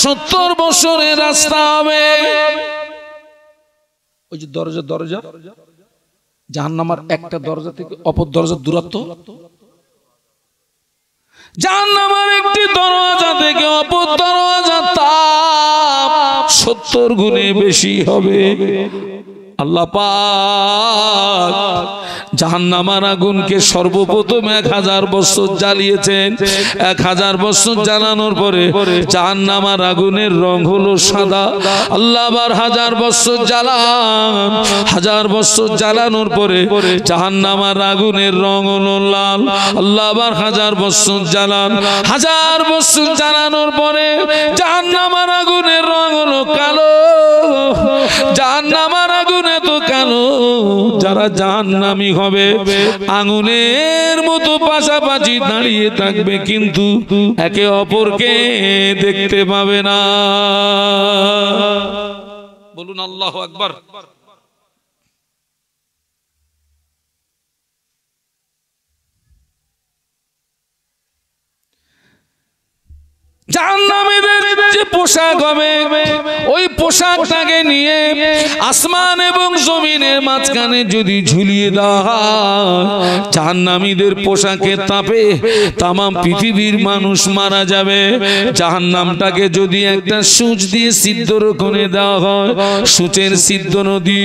70 বছরের রাস্তা হবে। ওই যে দরজা দরজা জাহান্নামের একটা দরজা থেকে অপর দরজার দূরত্ব, জাহান্নামের একটি দরজা থেকে অপর দরজা তাপ 70 গুণে বেশি হবে। আল্লাহ পাক জাহান্নামের আগুনকে সর্বপ্রথম 1000 বছর জ্বালিয়েছেন। 1000 বছর জ্বালানোর পরে জাহান্নামের আগুনের রং হলো সাদা। আল্লাহ আবার 1000 বছর জ্বালান, 1000 বছর জ্বালানোর পরে জাহান্নামের আগুনের রং হলো লাল। আল্লাহ আবার 1000 বছর জ্বালান, 1000 বছর জ্বালানোর পরে জাহান্নামের আগুনের রং হলো কালো। জাহান্নামের আগুনে তো কালো, যারা জাহান্নামী হবে আগুনের মতো পাশাপাশি দাঁড়িয়ে থাকবে, কিন্তু একে অপরকে দেখতে পাবে না। বলুন আল্লাহু আকবার। জাহান্নামীদের যে পোশাক হবে ওই পোশাকটাকে নিয়ে আসমান এবং জমিনের মাঝখানে যদি ঝুলিয়ে দেওয়া হয়, জাহান্নামীদের পোশাকের তাপে তাম পৃথিবীর মানুষ মারা যাবে। জাহান্নামটাকে যদি একটা সূচ দিয়ে সিদ্ধ করে দেওয়া হয়, সূচের সিদ্ধ নদী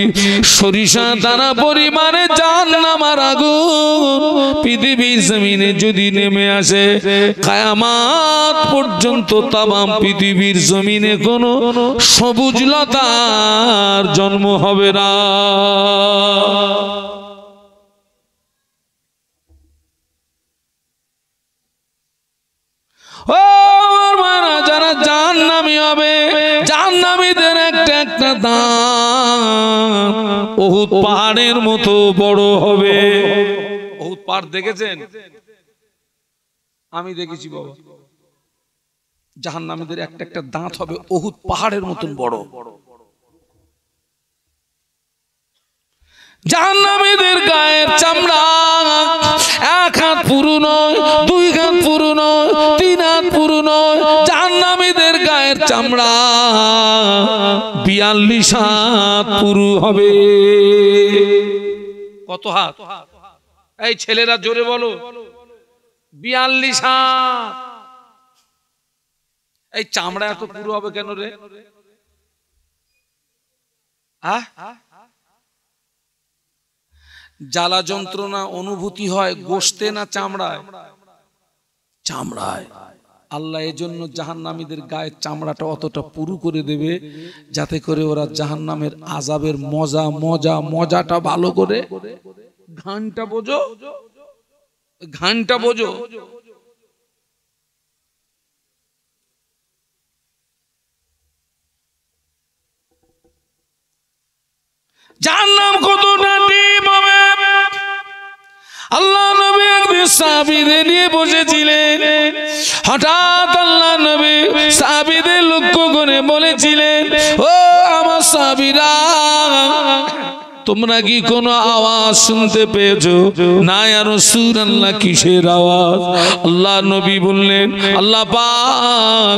সরিষা দানা পরিমাণে জাহান্নামের আগুন পৃথিবীর জমিনে যদি নেমে আসে, কিয়ামত পর্যন্ত তামাম পৃথিবীর জমিনে কোনো সবুজ লতার জন্ম হবে না। ও মারা, যারা জাহান্নামী হবে জাহান্নামীদের একটা একটা দাম উহুদ পাহাড়ের মতো বড় হবে। উহুদ পাহাড় দেখেছেন? আমি দেখেছি বাবা। জাহান্নামীদের একটা একটা দাঁত হবে উহুদ পাহাড়ের মতন বড়। জাহান্নামীদের গায়ের চামড়া 1 হাত পুরু নয়, 2 হাত পুরু নয়, 3 হাত পুরু নয়। জাহান্নামীদের গায়ের চামড়া 42 হাত পুরু হবে। কত হাত? এই ছেলেরা জোরে বলো। 42 হাত। এই চামড়া এত পুরু হবে কেন রে? জ্বালা যন্ত্রণা অনুভূতি হয় গোশতে না চামড়ায়? চামড়ায়। আল্লাহ এজন্য জাহান্নামীদের গায়ের চামড়াটা অতটা পুরু করে দেবে যাতে করে ওরা জাহান্নামের আযাবের মজাটা ভালো করে ঘানটা বোঝো, ঘানটা বোঝো। জাহান্নাম কতটা ডিপ হবে? আল্লাহ নবী একদিন সাহাবীদের নিয়ে বসেছিলেন। হঠাৎ আল্লাহ নবী সাহাবীদের লক্ষ্য করে বলেছিলেন, ও আমার সাহাবীরা, তোমরা কি কোনো আওয়াজ শুনতে পেয়েছো? না ইয়া রাসূলুল্লাহ, কিসের আওয়াজ? আল্লাহ নবী বললেন, আল্লাহ পাক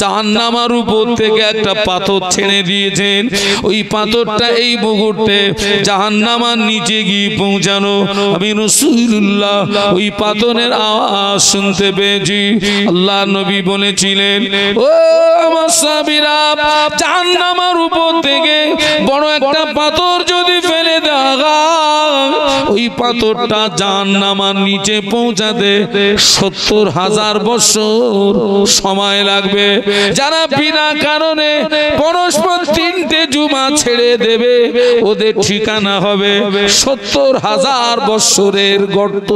জাহান্নামের উপর থেকে একটা পাথর ছেড়ে দিয়েছেন। ওই পাথরটা এই মুহূর্তে জাহান্নামের নিচে গিয়ে পৌঁছানো। আমি রাসূলুল্লাহ ওই পাথরের আওয়াজ শুনতে পেয়েছি। আল্লাহ নবী বলেছিলেন, ও আমার সাহাবীরা, জাহান্নামের উপর থেকে বড় একটা পাথর যদি ফেলে দেওয়া, ওই পাথরটা জাহান্নামের নিচে পৌঁছাতে 70,000 বছর সময় লাগবে। যারা বিনা কারণে পরস্পর 3টে জুমা ছেড়ে দেবে, ওদের ঠিকানা হবে 70,000 বছরের গর্ত।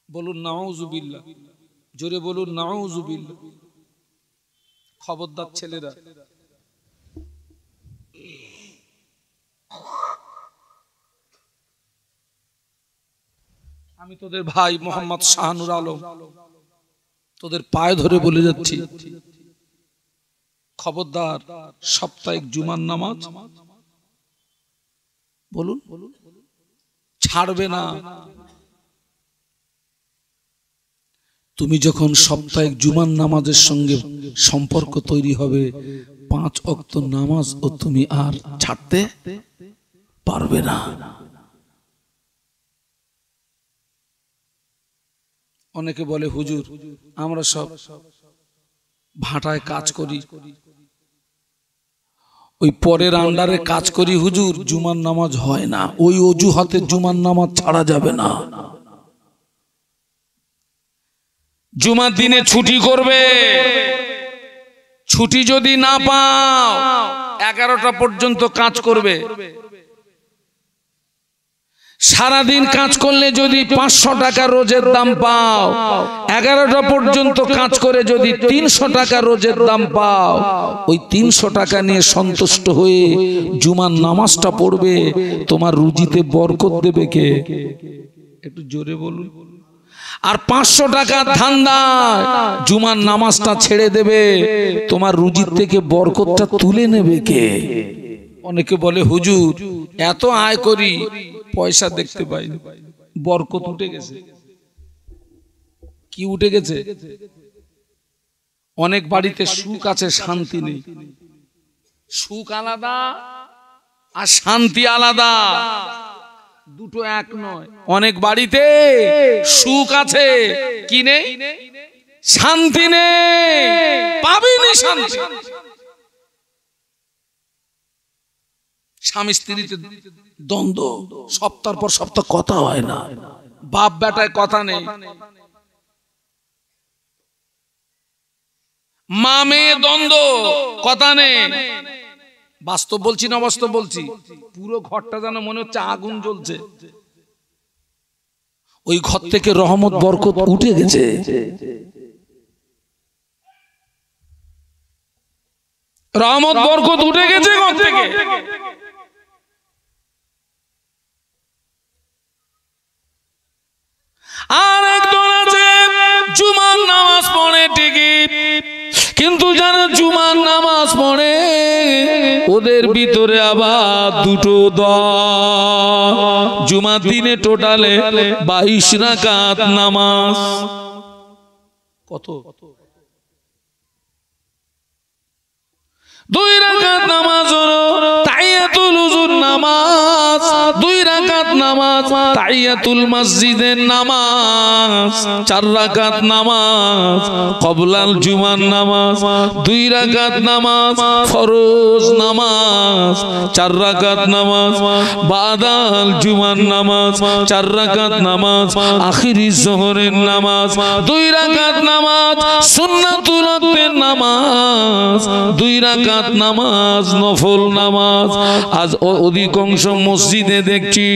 বলুন নাউযুবিল্লাহ, জোরে বলুন নাউযুবিল্লাহ। খবরদার ছেলেরা, আমি তোদের ভাই মোহাম্মদ শাহানুর আলম তোদের পায়ে ধরে বলে যাচ্ছি, খবরদার সাপ্তাহিক জুমার নামাজ বলুন ছাড়বে না। তুমি যখন সাপ্তাহিক জুমার নামাজের সঙ্গে সম্পর্ক তৈরি হবে, 5 ওয়াক্ত নামাজ ও তুমি আর ছাড়তে পারবে না। অনেকে বলে হুজুর আমরা সব ভাটায় কাজ করি, ওই পরের আন্ডারে কাজ করি হুজুর, জুমার নামাজ হয় না, ওই অজুহাতে জুমার নামাজ ছাড়া যাবে না। জুমার দিনে ছুটি করবে, ছুটি যদি না পাও 11টা পর্যন্ত কাজ করবে। সারাদিন কাজ করলে যদি 500 টাকা রোজের দাম পাও, 11টা পর্যন্ত কাজ করে যদি 300 টাকা রোজের দাম পাও, ওই 300 টাকা নিয়ে সন্তুষ্ট হয়ে জুমার নামাজটা পড়বে। তোমার রুজিতে বরকত দেবে কে? একটু জোরে বলুন। আর 500 টাকা ধান্দা জুমার নামাজটা ছেড়ে দেবে, তোমার রুজির থেকে বরকতটা তুলে নেবে কে? অনেকে বলে হুজুর এত আয় করি পয়সা দেখতে পাই, বরকত উঠে গেছে। কি উঠে গেছে? অনেক বাড়িতে সুখ আছে, শান্তি নেই। সুখ আলাদা আর শান্তি আলাদা, দুটো এক নয়। অনেক বাড়িতে সুখ আছে, কি নেই? শান্তি নেই, পাবিনি শান্তি। স্বামী স্ত্রীতে দ্বন্দ্ব, সপ্তাহ পর সপ্তাহ কথা হয় না, বাপ বেটায় কথা নেই, মা মেয়ে দ্বন্দ্ব, কথা নেই। বাস্তব বলছি না অবাস্তব বলছি? পুরো ঘরটা যেন মনে হচ্ছে আগুন জ্বলছে। ওই ঘর থেকে রহমত বরকত উঠে গেছে। রহমত বরকত উঠে গেছে ঘর থেকে। আর একজন আছে জুমার নামাজ পড়ে ঠিকই, কিন্তু যারা জুমার নামাজ পড়ে ওদের ভিতরে আবার দুটো দল। জুমার দিনে টোটালে 22 রাকাত নামাজ। কত? 2 রাকাত নামাজ হলো তাহিয়াতুল উযুর নামাজ, 2 রাকাত নামাজ তাহিয়াতুল মসজিদের নামাজ, 4 রাকাত নামাজ ক্বাবলাল জুমার নামাজ, 2 রাকাত নামাজ ফরজ নামাজ, 4 রাকাত নামাজ বাদাল জুমার নামাজ, 4 রাকাত নামাজ আখিরি যোহরের নামাজ, 2 রাকাত নামাজ সুন্নাতুল ওয়াক্তের নামাজ, 2 রাকাত নামাজ নফল নামাজ। আজ অধিকাংশ মসজিদে দেখছি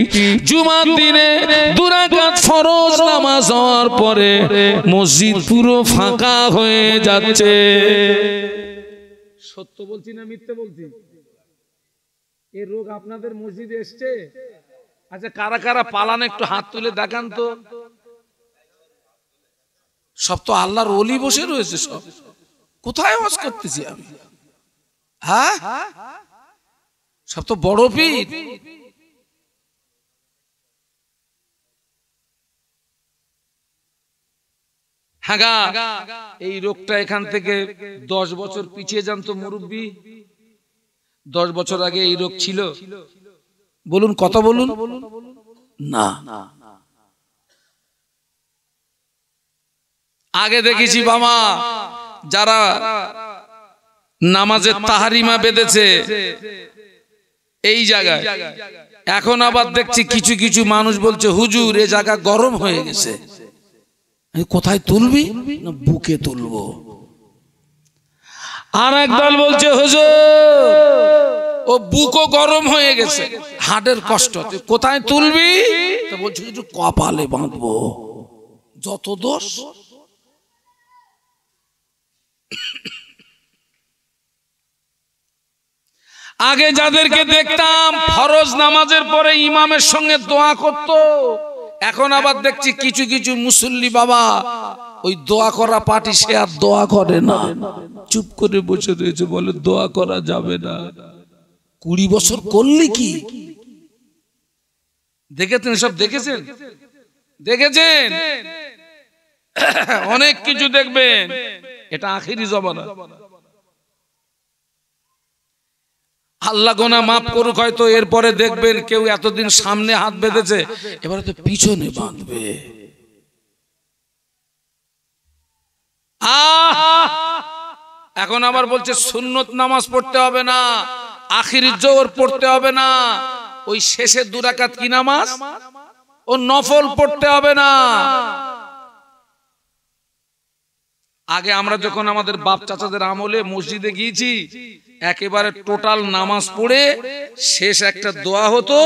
জুমার দিনে 2 রাকাত ফরজ নামাজ হওয়ার পরে মসজিদ পুরো ফাঁকা হয়ে যাচ্ছে। সত্য বলছি না মিথ্যে বলছি? এই রোগ আপনাদের মসজিদে এসছে? আচ্ছা কারা কারা পালান একটু হাত তুলে দেখান তো। সব তো আল্লাহর ওলি বসে রয়েছে, সব কোথায় ওয়াজ করতেছি আমি? হ্যাঁ, সব তো বড় পীর। হ্যাঁ, এই রোগটা এখান থেকে 10 বছর পিছিয়ে যান তো মুরব্বী, 10 বছর আগে এই রোগ ছিল? বলুন, কথা বলুন না। আগে দেখেছি বাবা যারা নামাজের তাহারিমা বেঁধেছে এই জায়গায়, এখন আবার দেখছি কিছু কিছু মানুষ বলছে হুজুর এ জায়গা গরম হয়ে গেছে। কোথায় তুলবি? না বুকে তুলবো। আর একদল বলছে হুজুর ও বুকও গরম হয়ে গেছে, হাড়ের কষ্ট, কোথায় তুলবি? তো বলছে একটু কপালে বাঁধবো। যত দোষ। আগে যাদেরকে দেখতাম ফরজ নামাজের পরে ইমামের সঙ্গে দোয়া করত, এখন আবার দেখছি কিছু কিছু মুসল্লি বাবা ওই দোয়া করা পার্টি সে আর দোয়া করে না, চুপ করে বসে রয়েছে, বলে দোয়া করা যাবে না। 20 বছর করলি কি? দেখেছেন? সব দেখেছেন? দেখেছেন? অনেক কিছু দেখবেন, এটা আখিরি জমানা। আল্লাহ গোনা মাফ করুক, হয়তো এরপরে দেখবেন কেউ এতদিন সামনে হাত বেঁধেছে, এবারে তো পিছনে বাঁধবে। এখন আবার বলছে সুন্নত নামাজ পড়তে হবে না, আখিরি জোহর পড়তে হবে না, ওই শেষের 2 রাকাত কি নামাজ ও নফল পড়তে হবে না। আগে আমরা যখন আমাদের বাপ চাচাদের আমলে মসজিদে গিয়েছি, একেবারে টোটাল নামাজ পড়ে শেষ একটা দোয়া হতো,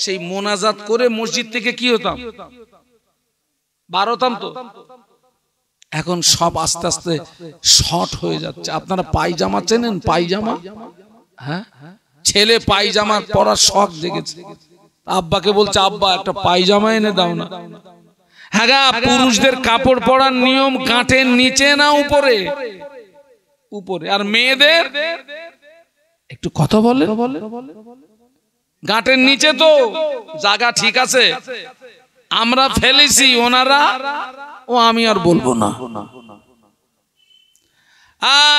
সেই মোনাজাত করে মসজিদ থেকে কি হতাম, বার হতাম। তো এখন সব আস্তে আস্তে শর্ট হয়ে যাচ্ছে। আপনারা পায়জামা চেনেন? পায়জামা, হ্যাঁ, ছেলে পায়জামা পরার শখ জেগেছে, আব্বাকে বলছে আব্বা একটা পায়জামা এনে দাও না। হ্যাঁ, পুরুষদের কাপড় পরার নিয়ম গাঁটের নিচে না উপরে? উপরে। আর মেয়েদের একটু কথা বলে, গাঁটের নিচে তো জায়গা ঠিক আছে, আমরা ফেলেছি, ওনারা ও আমি আর বলবো না।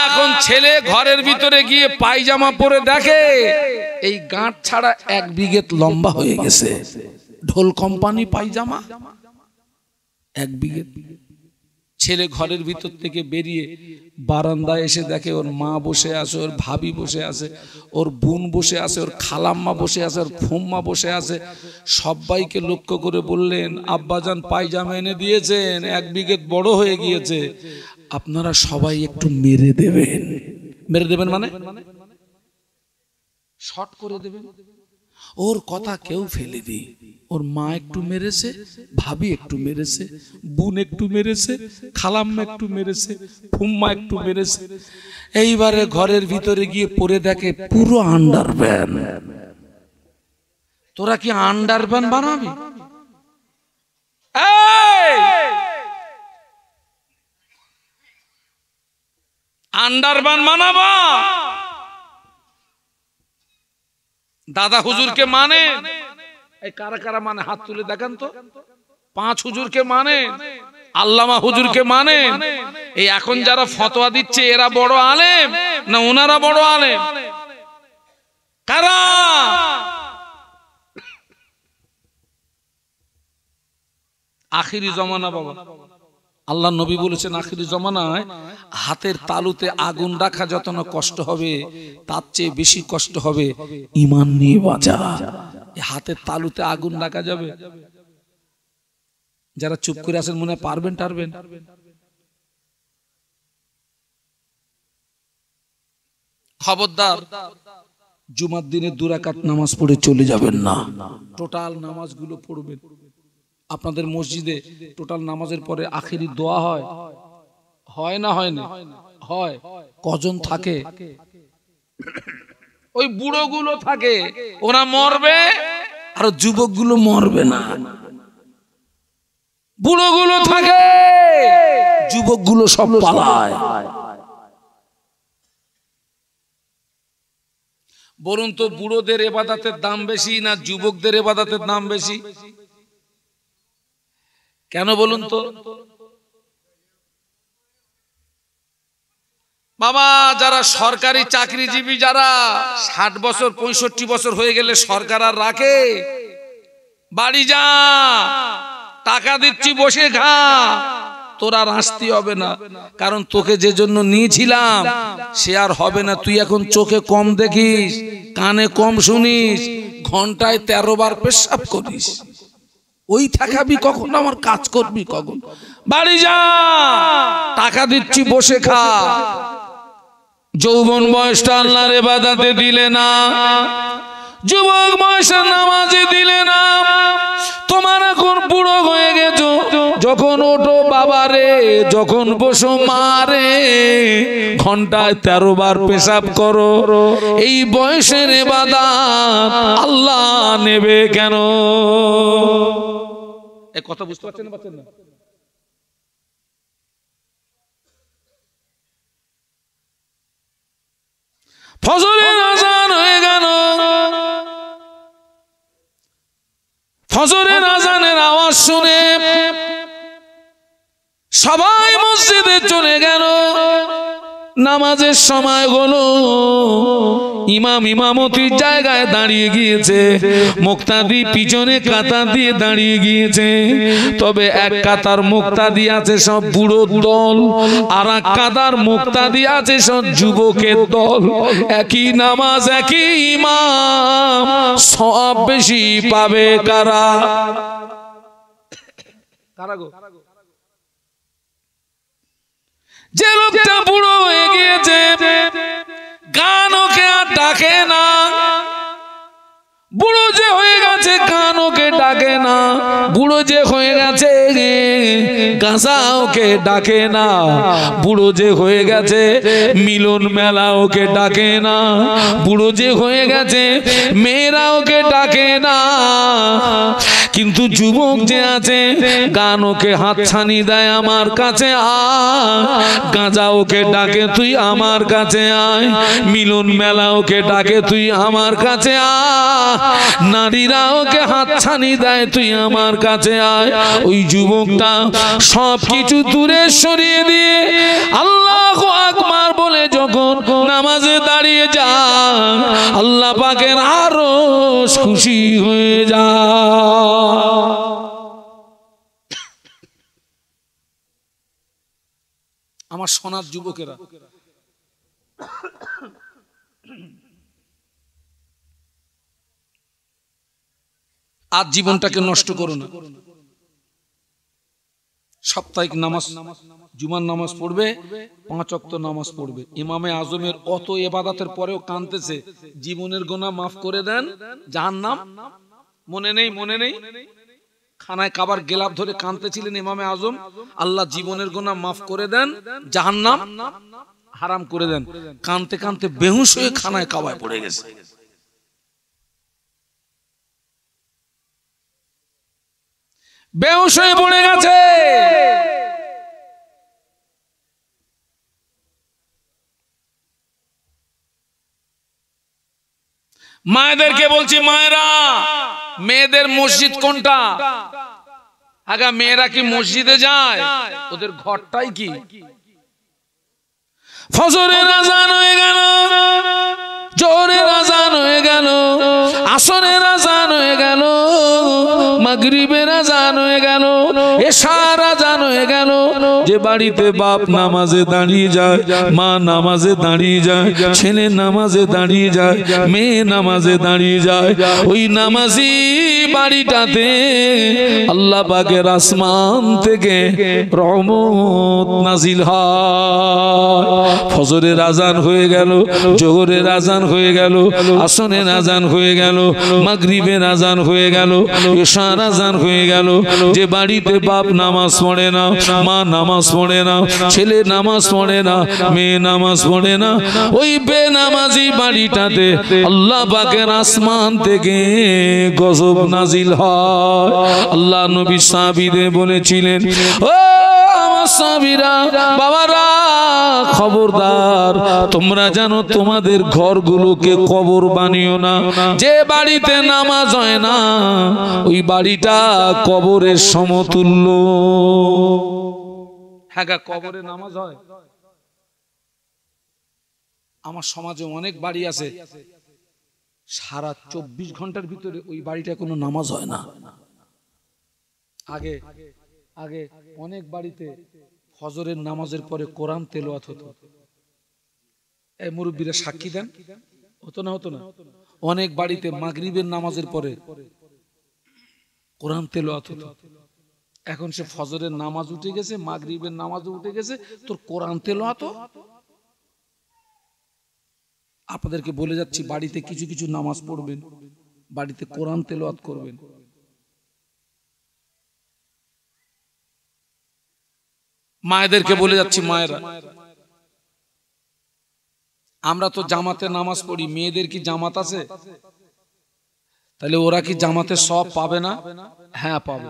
এখন ছেলে ঘরের ভিতরে গিয়ে পায়জামা পরে দেখে এই গাঁট ছাড়া 1 বিঘে লম্বা হয়ে গেছে। ঢোল কোম্পানি পায়জামা 1 বিঘে। ছেলে ঘরের ভিতর থেকে বেরিয়ে বারান্দায় এসে দেখে ওর মা বসে আছে, ওর ভাবি বসে আছে, ওর বোন বসে আছে, ওর খালাম্মা বসে আছে, ওর ফুম্মা বসে আছে। সবাইকে লক্ষ্য করে বললেন আব্বাজান পায়জামা এনে দিয়েছেন, 1 বিঘে বড় হয়ে গিয়েছে, আপনারা সবাই একটু মেরে দেবেন। মেরে দেবেন মানে শর্ট করে দেবেন। ওর কথা কেউ ফেলে দি, ওর মা একটু মেরেছে, ভাবি একটু মেরেছে, বোন একটু মেরেছে, খালাম্মা একটু মেরেছে, ফুম্মা একটু মেরেছে। এইবারে ঘরের ভিতরে গিয়ে পরে দেখে পুরো আন্ডারপ্যান্ট। তোরা কি আন্ডারপ্যান্ট বানাবি? আন্ডারপ্যান্ট বানাবা? দাদা হুজুরকে মানে? এই কারা কারা মানে হাত তুলে দেখান তো। 5 হুজুরকে মানে, আল্লামা হুজুরকে মানে। এই এখন যারা ফতোয়া দিচ্ছে এরা বড় আলেম না ওনারা বড় আলেম? কারা? আখিরি জমানা বাবা, আল্লাহ নবী বলেছেন আখিরি জমানায় হাতের তালুতে আগুন রাখা যত না কষ্ট হবে, তার চেয়ে বেশি কষ্ট হবে ঈমান নিয়ে বাঁচা। হাতের তালুতে আগুন রাখা যাবে? যারা চুপ করে আছেন মনে পারবেন টারবেন? খবরদার জুমার দিনে 2 রাকাত নামাজ পড়ে চলে যাবেন না, টোটাল নামাজগুলো পড়বেন। আপনাদের মসজিদে টোটাল নামাজের পরে আখেরি দোয়া হয়? হয় না হয় না? হয়। কজন থাকে? ওই বুড়োগুলো থাকে, ওরা মরবে, আর যুবকগুলো মরবে না। বুড়োগুলো থাকে, যুবকগুলো সব পালায়। বলুন তো বুড়োদের ইবাদতের দাম বেশি না যুবকদের ইবাদতের দাম বেশি? কেন বলুন তো? বাবা যারা সরকারি চাকরিজীবী, যারা 60 বছর 65 বছর হয়ে গেলে সরকার আর রাখে? বাড়ি যা, টাকা দিচ্ছি বসে খা, তোর আর আসতে হবে না, কারণ তোকে যে জন্য নিয়েছিলাম সে আর হবে না। তুই এখন চোখে কম দেখিস, কানে কম শুনিস, ঘন্টায় 13 বার পেশাব করিস, ওই থাকাবি কখন, আমার কাজ করবি কখন? বাড়ি যা, টাকা দিচ্ছি বসে খা। যৌবন বয়সটা আল্লাহর ইবাদতে দিলে না, যুবক বয়সের নামাজে দিলে না, তোমার এখন বুড়ো হয়ে গেছো, যখন ওঠো বাবা রে, যখন বসো মা রে, ঘন্টায় 13 বার পেশাব করো, এই বয়সের ইবাদত আল্লাহ নেবে কেন? এই কথা বুঝতে পারছেন না? পারছেন না? ফজরের আযান হয়ে গেল, ফজরের আযানের আওয়াজ শুনে সবাই মসজিদে চলে গেল, নামাজের সময় হলো, ইমাম ইমামতির জায়গায় দাঁড়িয়ে গিয়েছে, মুক্তাদি পিছনে কাতার দিয়ে দাঁড়িয়ে গিয়েছে। তবে এক কাতার মুক্তাদি আছে সব বুড়ো দল, আর এক কাতার মুক্তাদি আছে সব যুবকের দল। একই নামাজ একই ইমাম, সব বেশি পাবে কারা? কারা গো? যে লোকটা বুড়ো হয়ে গিয়েছে, গান ওকে আর ডাকে না, বুড়ো যে হয়ে গেছে গান ওকে ডাকে না, বুড়ো যে হয়ে গেছে গাঁজা ওকে ডাকে না, বুড়ো যে হয়ে গেছে মিলন মেলা ওকে ডাকে না, বুড়ো যে হয়ে গেছে মেয়েরা ওকে ডাকে না। কিন্তু যুবক যে আছে গান ওকে হাতছানি দেয়, আমার কাছে আয়, গাঁজা ওকে ডাকে তুই আমার কাছে আয়, মিলন মেলা ওকে ডাকে তুই আমার কাছে আয়, নারীরা ওকে হাতছানি দেয় তুই আমার কাছে আয়। ওই যুবকটা সব কিছু দূরে সরিয়ে দিয়ে আল্লাহু আকবার বলে যখন নামাজে দাঁড়িয়ে যায়, আল্লাহ পাকের আরো খুশি হয়ে যায়। আমার সোনার যুবকেরা, আজ জীবনটাকে নষ্ট করো না। সাপ্তাহিক নামাজ, জুমার নামাজ পড়বে, 5 ওয়াক্ত নামাজ পড়বে। ইমামে আজমের অত ইবাদতের পরেও কাঁদতেছে, জীবনের গুনাহ মাফ করে দেন, জাহান্নাম মনে নেই, মনে নেই, খানায় কাবার গেলাপ ধরে কাঁদতেছিলেন ইমামে আজম, আল্লাহ জীবনের গুনাহ মাফ করে দেন, জাহান্নাম হারাম করে দেন। কাঁদতে কাঁদতে বেহুশ হয়ে খানায় কাবায় পড়ে গেছে। বেহুশ হয়ে পড়ে গেছে। মায়েদেরকে বলছি, মায়েরা, মেয়েদের মসজিদ কোনটা? আগে মেয়েরা কি মসজিদে যায়? ওদের ঘরটাই কি? ফজরের আযান হয়ে গেল, জোহরের আযান হয়ে গেল, আসরের আযান হয়ে গেল, মাগরিবের আযান হয়ে গেল, এশার আযান হয়ে গেল। যে বাড়িতে বাপ নামাজে দাঁড়িয়ে যায়, মা নামাজে দাঁড়িয়ে যায়, ছেলে নামাজে দাঁড়িয়ে যায়, মেয়ে নামাজে দাঁড়িয়ে যায়, ওই নামাজি বাড়িটাতে আল্লাহ পাকের আসমান থেকে রহমত নাজিল হয়। ফজরের আযান হয়ে গেল, জোহরের আযান হয়ে গেল, আসরের আযান হয়ে গেল, মাগরিবের আযান হয়ে গেল, এশার আযান হয়ে গেল। যে বাড়িতে বাপ নামাজ পড়ে না, মা নামাজ পড়ে না, ছেলে নামাজ পড়ে না, মেয়ে নামাজ পড়ে না, ওই বেনামাজি বাড়িটাতে আল্লাহ পাকের আসমান থেকে গজব নাজিল হয়। আল্লাহ নবী সাহাবীদের বলেছিলেন, ও আমার সাহাবীরা, বাবারা, খবরদার, তোমরা জানো তোমাদের ঘরগুলোকে কবর বানিও না। যে বাড়িতে নামাজ হয় না, ওই বাড়িটা কবরের সমতুল্য। হ্যাঁ, কবরে নামাজ হয়। আমার সমাজে অনেক বাড়ি আছে, সারা 24 ঘন্টার ভিতরে ওই বাড়িটা কোনো নামাজ হয় না। আগে আগে অনেক বাড়িতে ফজরের নামাজের পরে কোরআন তেলাওয়াত হতো। এই মুরব্বীরা সাক্ষী দেন, হতো না? হতো না? অনেক বাড়িতে মাগরিবের নামাজের পরে কোরআন তেলাওয়াত হতো। এখন সে ফজরের নামাজ উঠে গেছে, মাগরিবের নামাজ উঠে গেছে, তোর কোরআন তেলাওয়াত। আপনাদেরকে বলে যাচ্ছি, বাড়িতে কিছু কিছু নামাজ পড়বেন, বাড়িতে কোরআন তেলাওয়াত করবেন। মায়েদেরকে বলে যাচ্ছি, মায়েরা, আমরা তো জামাতে নামাজ পড়ি, মেয়েদের কি জামাত আছে? তাহলে ওরা কি জামাতে সব পাবে না? হ্যাঁ, পাবে।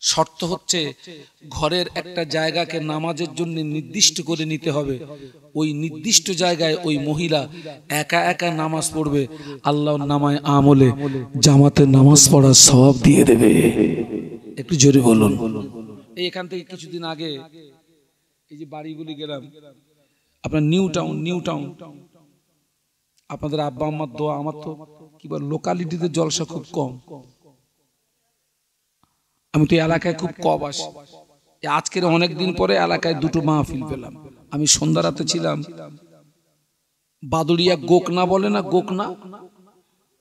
শর্ত হচ্ছে ঘরের একটা জায়গাকে নামাজের জন্য নির্দিষ্ট করে নিতে হবে। ওই নির্দিষ্ট জায়গায় ওই মহিলা একা একা নামাজ পড়বে, আল্লাহর নামায় আমলে জামাতে নামাজ পড়ার সওয়াব দিয়ে দেবে। একটু জোরে বলুন। এই এখান থেকে কিছুদিন আগে এই যে বাড়িগুলি গেলাম, আপনার নিউ টাউন, আপনাদের আব্বা আম্মার দোয়া, আমার তো কি বল লোকালিটিতে জলসা খুব কম, আমি তো এলাকায় খুব কম আসি। আজকের অনেকদিন পরে এলাকায় দুটো মাহফিল পেলাম। আমি সন্ধ্যা রাতে ছিলাম বাদুড়িয়া গোকনা বলে না, গোকনা,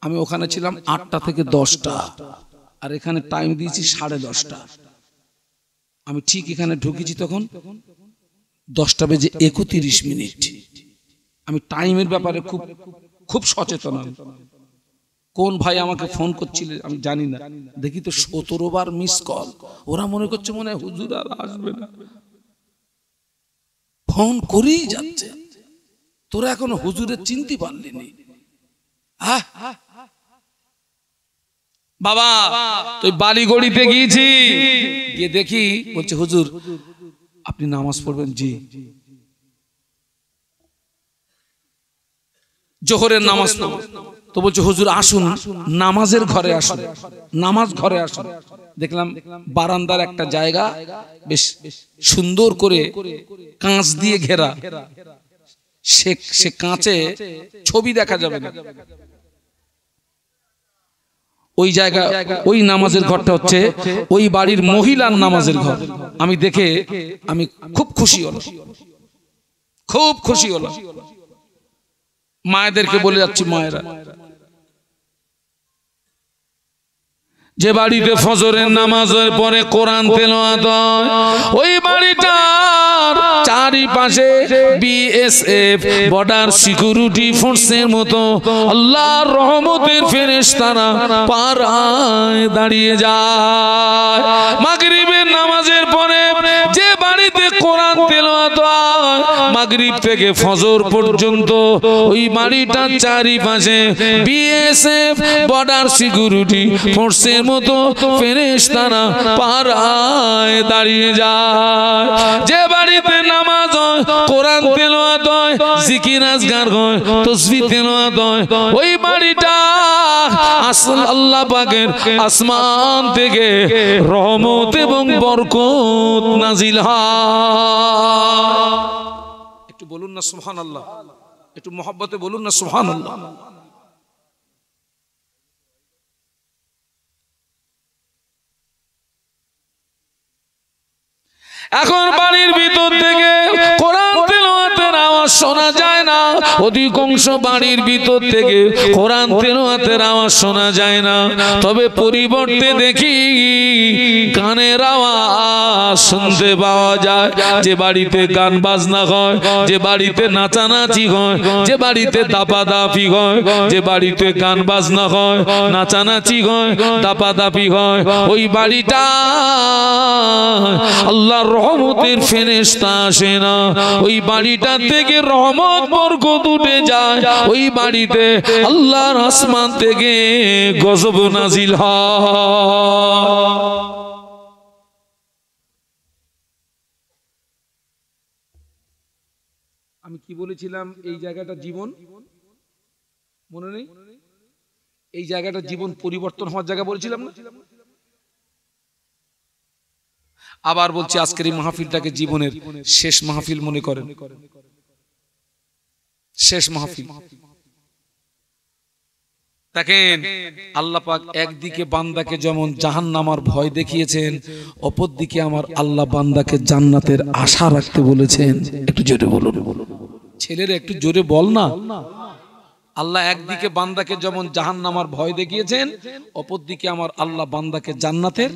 আমি ওখানে ছিলাম 8টা থেকে 10টা, আর এখানে টাইম দিয়েছি 10:30। আমি ঠিক এখানে ঢুকেছি তখন 10টা বেজে 31 মিনিট। আমি টাইমের ব্যাপারে খুব খুব সচেতন। কোন ভাই আমাকে ফোন করছিল আমি জানি না, দেখি তো 17 বার মিস কল। ওরা মনে করছে মনে হয় হুজুর আর আসবে না, ফোন করেই যাচ্ছে। তোরা এখনো হুজুরের চিনতে পারলি নি? বাবা তুই বালিগড়িতে গিয়েছি, গিয়ে দেখি বলছে হুজুর আপনি নামাজ পড়বেন? জি। জোহরের নামাজ তো বলছে হুজুর আসুন নামাজের ঘরে আসুন, নামাজ ঘরে আসুন। দেখলাম বারান্দার একটা জায়গা বেশ সুন্দর করে কাঁচ দিয়ে ঘেরা, সে কাঁচে ছবি দেখা যাবে না। ওই জায়গা, ওই নামাজের ঘরটা হচ্ছে ওই বাড়ির মহিলার নামাজের ঘর। আমি দেখে আমি খুব খুশি হলাম, খুব খুশি হলাম। মায়েদেরকে বলে যাচ্ছি, মায়েরা যে বাড়িতে ফজরের নামাজের পরে কোরআন তেলাওয়াত হয়, ওই বাড়িটার চারিপাশে বিএসএফ বর্ডার সিকিউরিটি ফোর্সের মতো আল্লাহর রহমতের ফেরেশতারা পাড়ায় দাঁড়িয়ে যায়। মাগরিবের নামাজের পরে যে বাড়িতে কোরআন তেলাওয়াত হয়, মাগরিব থেকে ফজর পর্যন্ত ওই বাড়িটার চারিপাশে বিএসএফ বর্ডার সিকিউরিটি ফোর্সের মতো ফেরেশতারা পাড়ায় দাঁড়িয়ে যায়। যে বাড়িতে নামাজ হয়, কোরআন তেলাওয়াত হয়, জিকির আজকার হয়, তাসবিহ তেলাওয়াত হয়, ওই বাড়িটা আসল আল্লাহ পাকের আসমান থেকে রহমত এবং বরকত নাজিল হয়। একটু বলুন না সুবহানাল্লাহ, একটু মহব্বতে বলুন না সুবহানাল্লাহ। এখন বাড়ির ভিতর থেকে কোরআন তেলাওয়াতের আওয়াজ শোনা যায় না, অধিকাংশ বাড়ির ভিতর থেকে কোরআন তেলাওয়াতের আওয়াজ শোনা যায় না। তবে পরিবর্তে দেখি গানের আওয়াজ শুনতে পাওয়া যায়। যে বাড়িতে গান বাজনা হয়, যে বাড়িতে নাচানাচি হয়, যে বাড়িতে দাপাদাপি হয়, যে বাড়িতে গান বাজনা হয়, নাচানাচি হয়, দাপাদাপি হয়, ওই বাড়িটা আল্লাহর রহমতের ফেরেশতা আসে না। ওই বাড়িটা থেকে রহমত বরকত উঠে যায়। ওই বাড়িতে আল্লাহর আসমান থেকে গজব নাজিল হয়। আমি কি বলেছিলাম? এই জায়গাটা জীবন, মনে নেই? এই জায়গাটা জীবন পরিবর্তন হওয়ার জায়গা বলেছিলাম না? আবার বলছি আজকের এই মাহফিলটাকে জীবনের শেষ মাহফিল মনে করেন, শেষ মাহফিল। দেখেন আল্লাহ পাক একদিকে বান্দাকে যেমন জাহান্নামের ভয় দেখিয়েছেন, অপরদিকে আমার আল্লাহ বান্দাকে জান্নাতের আশা রাখতে বলেছেন। একটু জোরে বলুন, ছেলেরা একটু জোরে বল না। আল্লাহ একদিকে বান্দাকে যেমন জাহান্নামের ভয় দেখিয়েছেন, অপরদিকে আমার আল্লাহ বান্দাকে জান্নাতের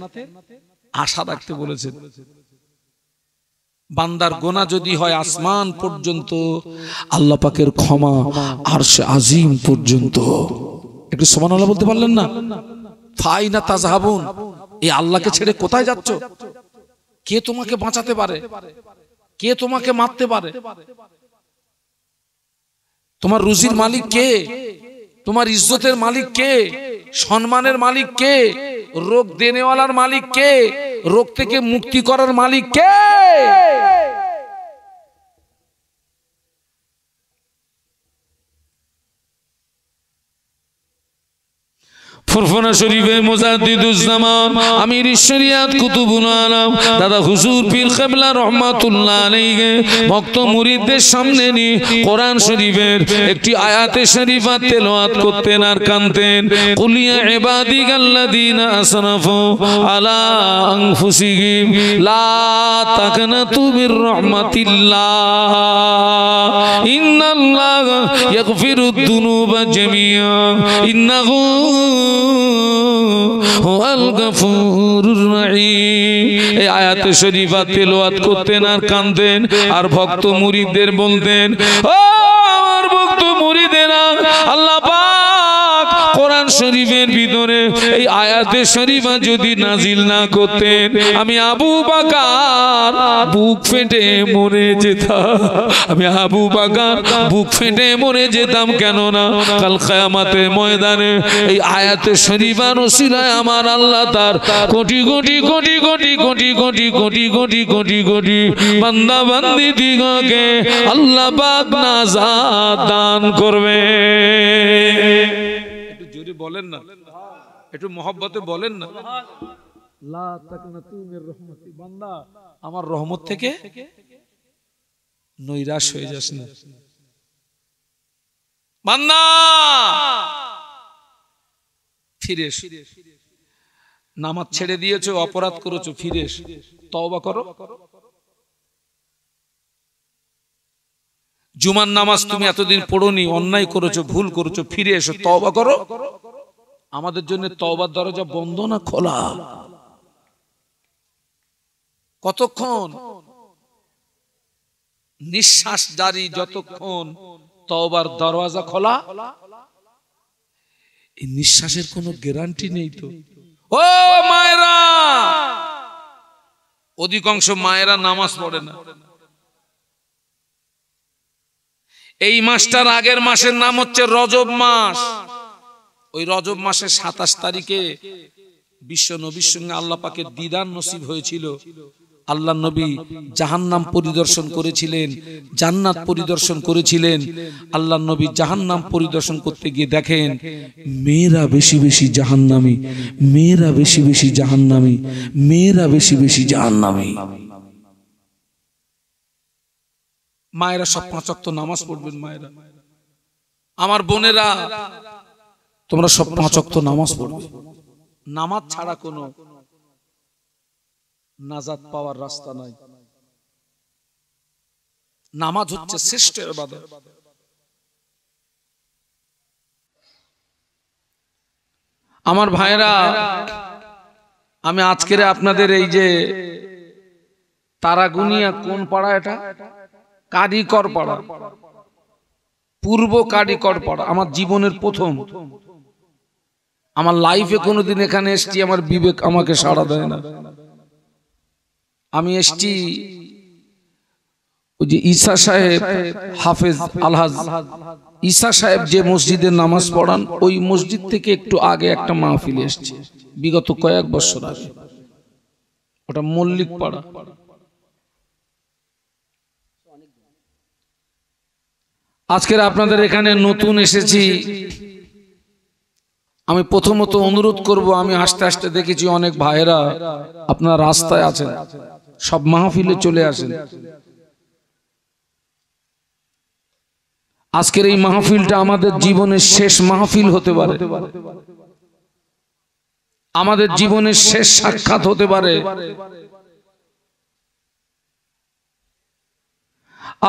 আশা রাখতে বলেছেন। বান্দার গোনা যদি হয় আসমান পর্যন্ত, আল্লাহ পাকের ক্ষমা আরশে আজিম পর্যন্ত। একটু সুবহানাল্লাহ বলতে পারলেন না? ফাইনা তাযহাবুন, এই আল্লাহকে ছেড়ে কোথায় যাচ্ছ? কে তোমাকে বাঁচাতে পারে? কে তোমাকে মারতে পারে? তোমার রুজির মালিক কে? তোমার ইজ্জতের মালিক কে? সম্মানের মালিক কে? রোগ দেনেওয়ালার মালিক কে? রোগ থেকে মুক্তি করার মালিক কে? ফরফরা শরীফের মুজাদ্দিদুজ্জামান আমির শরিয়াত কুতুবুল আলম দাদা হুজুর পীর কিবলা রাহমাতুল্লাহ আলাইহি ভক্ত মুরিদদের সামনে নিয়ে কোরআন শরীফের একটি আয়াতে শরীফা তেলাওয়াত করতেন আর কানতেন কুলিয়া ইবাদিকাল্লাযীনা আসরাফু আলা আনফুসিহিম লা তাকনাতু মির রাহমাতিল্লাহ ইন্নাল্লাহা ইয়াগফিরুদ দুনুবা জামিআ ইন্নাহু হুয়াল গফুরুর রহিম। এই আয়াতে শরীফা তেলাওয়াত করতেন আর কানতেন আর ভক্ত মুরিদদের বলতেন, ও আমার ভক্ত মুরিদেরা, আল্লাহ পাক কোরআন শরীফের ভিতরে এই আয়াতে শরীফা যদি নাজিল না করতেন আমি আবু বকর বুক ফেটে মরে যেতাম। আমি আবু বকর বুক ফেটে মরে যেতাম, কেন না কাল কিয়ামতের ময়দানে এই আয়াতে শরীফার ওসিলায় আমার আল্লাহ তার কোটি কোটি কোটি কোটি কোটি কোটি কোটি কোটি কোটি কোটি বান্দা বান্দি দিগকে আল্লাহ পাক নাজাত দান করবে। একটু জোরে বলেন না, একটু মহব্বতে বলেন না, লা তাকনাতু মির রাহমাতি। বান্দা আমার রহমত থেকে নৈরাশ হয়ে যাস না। বান্দা ফিরে এস, নামাজ ছেড়ে দিয়েছো, অপরাধ করেছো, ফিরে এস, তওবা করো। জুমার নামাজ তুমি এতদিন পড়োনি, অন্যায় করেছো, ভুল করেছো, ফিরে এসো, তওবা করো। আমাদের জন্য তওবার দরজা বন্ধ না খোলা? কতক্ষণ নিঃশ্বাস জারি, যতক্ষণ তওবার দরজা খোলা। এই নিঃশ্বাসের কোনো গ্যারান্টি নেই তো। ও মায়েরা, অধিকাংশ মায়েরা নামাজ পড়ে না। এই মাসটার আগের মাসের নাম হচ্ছে রজব মাস। ওই রজব মাসের 27 তারিখে বিশ্ব নবীর সঙ্গে আল্লাহ পাকের দিদার নসিব হয়েছিল। আল্লাহ নবী জাহান্নাম পরিদর্শন করেছিলেন, জান্নাত পরিদর্শন করেছিলেন। আল্লাহ নবী জাহান্নাম পরিদর্শন করতে গিয়ে দেখেন মেয়েরা বেশি বেশি জাহান্নামী, মেয়েরা বেশি বেশি জাহান্নামী, মেয়েরা বেশি বেশি জাহান্নামী। মায়েরা সব 5 ওয়াক্ত নামাজ পড়বেন। মায়েরা, আমার বোনেরা, তোমরা সব 5 ওয়াক্ত নামাজ পড়বে। নামাজ ছাড়া কোনো নাজাত পাওয়ার রাস্তা নাই। নামাজ হচ্ছে শ্রেষ্ঠ ইবাদত। আমার ভাইরা, আমি আজকের আপনাদের এই যে তারাগুনিয়া কোন পাড়া, এটা কারিকর পাড়া, পূর্ব কারিকর পাড়া। আমার জীবনের প্রথম, আমার লাইফে কোনোদিন এখানে এসছি আমার বিবেক আমাকে সাড়া দেয় না। আমি এসছি ওই যে ঈসা সাহেব, হাফেজ আলহাজ ঈসা সাহেব যে মসজিদে নামাজ পড়ান, ওই মসজিদ থেকে একটু আগে একটা মাহফিলে এসছি বিগত কয়েক বছর আগে। ওটা মল্লিক পাড়া। আজকের আপনাদের এখানে নতুন এসেছি। আমি প্রথমত অনুরোধ করব, আমি আস্তে আস্তে দেখেছি অনেক ভাইয়েরা আপনারা রাস্তায় আছেন, সব মাহফিলে চলে আসেন। আজকের এই মাহফিলটা আমাদের জীবনের শেষ মাহফিল হতে পারে, আমাদের জীবনের শেষ সাক্ষাৎ হতে পারে।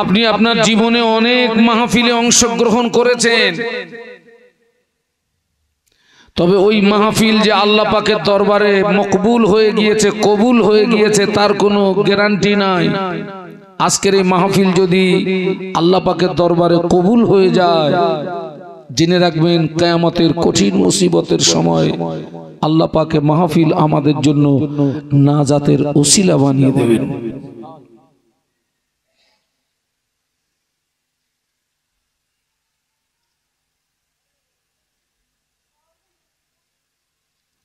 আপনি আপনার জীবনে অনেক মাহফিলে অংশগ্রহণ করেছেন, তবে ওই মাহফিল যে আল্লাহ পাকের দরবারে মকবুল হয়ে গিয়েছে, কবুল হয়ে গিয়েছে, তার কোনো গ্যারান্টি নাই। আজকের এই মাহফিল যদি আল্লাহ পাকের দরবারে কবুল হয়ে যায়, জেনে রাখবেন কিয়ামতের কঠিন মুসিবতের সময় আল্লাহ পাকের মাহফিল আমাদের জন্য নাজাতের ওসিলা বানিয়ে দেবেন।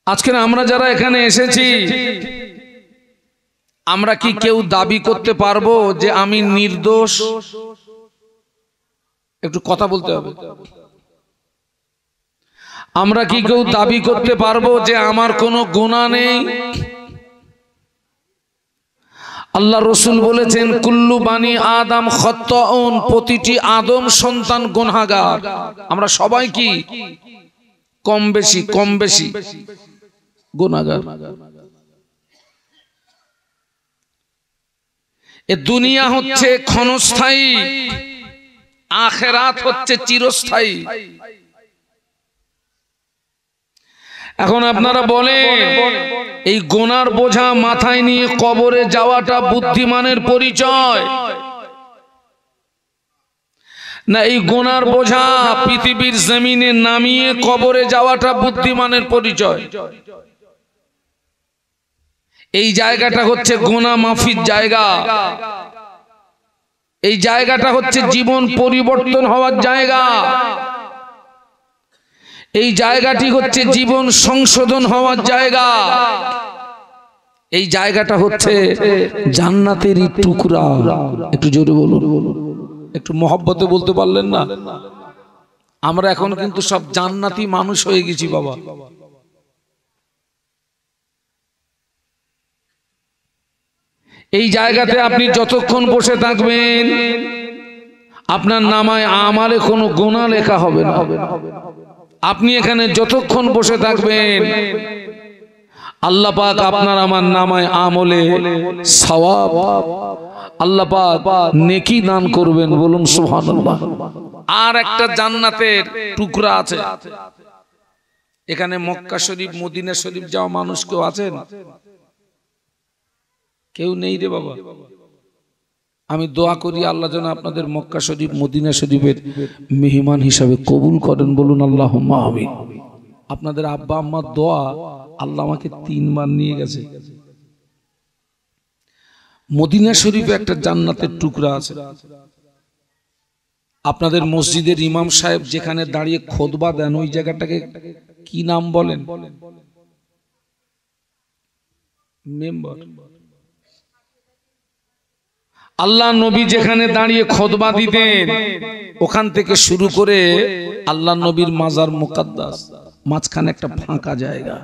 আজকে আমরা যারা এখানে এসেছি, আমরা কি কেউ দাবি করতে পারবো যে আমি নির্দোষ? একটু কথা বলতে হবে। আমরা কি কেউ দাবি করতে পারবো যে আমার কোনো গুনাহ নেই? আল্লাহ রসুল বলেছেন কুল্লু বানি আদম খাত্তাউন, প্রতিটি আদম সন্তান গুনাহগার। আমরা সবাই কি কম বেশি গুনাহগার। এ দুনিয়া হচ্ছে ক্ষণস্থায়ী, আখিরাত হচ্ছে চিরস্থায়ী। এখন আপনারা বলেন, এই গুনার বোঝা মাথায় নিয়ে কবরে যাওয়াটা বুদ্ধিমানের পরিচয়, না এই গুনার বোঝা পৃথিবীর জমিনে নামিয়ে কবরে যাওয়াটা বুদ্ধিমানের পরিচয়? এই জায়গাটা হচ্ছে গুনাহ মাফির জায়গা, এই জায়গাটা হচ্ছে জীবন পরিবর্তন হওয়ার জায়গা, এই জায়গাটি হচ্ছে জীবন সংশোধন হওয়ার জায়গা, এই জায়গাটা হচ্ছে জান্নাতেরই টুকরা। একটু জোরে বলুন, একটু মহব্বতে বলতে পারলেন না? আমরা এখন কিন্তু সব জান্নাতি মানুষ হয়ে গেছি বাবা। এই জায়গাতে আপনি যতক্ষণ বসে থাকবেন আপনার নামায় আমালে কোনো গুনাহ লেখা হবে না। আপনি এখানে যতক্ষণ বসে থাকবেন আল্লাহ পাক আপনার আমার নামায় আমলে সওয়াব, আল্লাহ পাক নেকি দান করবেন। বলুন সুবহানাল্লাহ। আর একটা জান্নাতের টুকরা আছে এখানে। মক্কা শরীফ মদিনা শরীফ যাওয়া মানুষ কেউ আছেন? কেউ নেই রে বাবা। আমি দোয়া করি আল্লাহ যেন আপনাদের মক্কা শরীফ মদিনা শরীফের মেহমান হিসাবে কবুল করেন। বলুন আল্লাহুম্মা আমিন। আপনাদের আব্বা আম্মার দোয়া আল্লাহ আমাকে 3 বার নিয়ে গেছে। মদিনা শরীফে একটা জান্নাতের টুকরা আছে। আপনাদের মসজিদের ইমাম সাহেব যেখানে দাঁড়িয়ে খুতবা দেন ওই জায়গাটাকে কি নাম বলেন? মেম্বার। আল্লাহ নবী যেখানে দাঁড়িয়ে খুতবা দিতেন ওখান থেকে শুরু করে আল্লাহ নবীর মাজার মুকাদ্দাস, মাঝখানে একটা ফাঁকা জায়গা।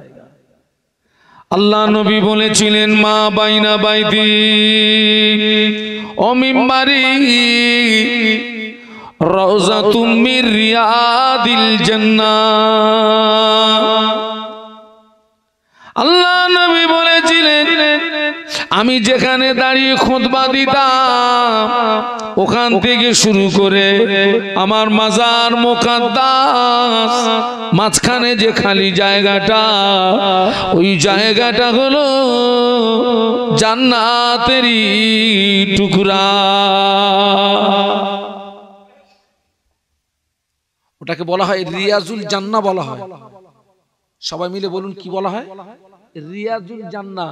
আল্লাহ নবী বলেছিলেন মা বাইনা বাইতি ও মিম্বারি রাউযাতুম মির রিয়াদিল জান্নাহ। আল্লাহ নবী বলেছিলেন আমি যেখানে দাঁড়িয়ে খুতবা দিতাম ওখান থেকে শুরু করে আমার মাজার মুকাদ্দাস মাঝখানে যে খালি জায়গাটা ওই জায়গাটা হলো জান্নাতেরই টুকরা। ওটাকে বলা হয় রিয়াজুল জান্নাহ বলা হয়। সবাই মিলে বলুন কি বলা হয়? রিয়াজুল জান্নাহ।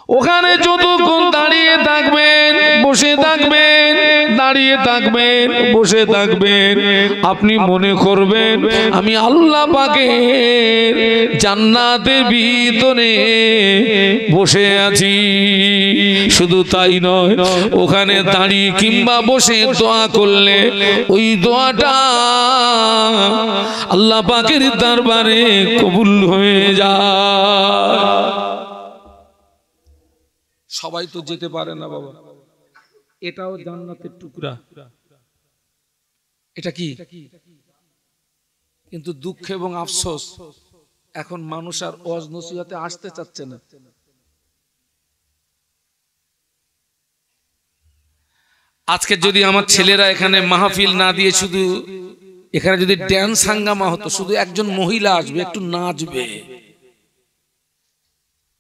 ওখানে যতক্ষণ দাঁড়িয়ে থাকবেন বসে থাকবেন, দাঁড়িয়ে থাকবেন বসে থাকবেন, আপনি মনে করবেন আমি আল্লাহ পাকের জান্নাতের ভিতরে বসে আছি। শুধু তাই নয়, ওখানে দাঁড়িয়ে কিংবা বসে দোয়া করলে ওই দোয়াটা আল্লাহ পাকের দরবারে কবুল হয়ে যায়। সবাই তো যেতে পারে না বাবা। এটাও জান্নাতের টুকরা। এটা কি? কিন্তু দুঃখ এবং আফসোস এখন মানুষ আর ওয়াজ নসিহতে আসতে চাচ্ছে না। আজকে যদি আমার ছেলেরা এখানে মাহফিল না দিয়ে শুধু এখানে যদি ড্যান্স হাঙ্গামা হতো, শুধু একজন মহিলা আসবে একটু নাচবে,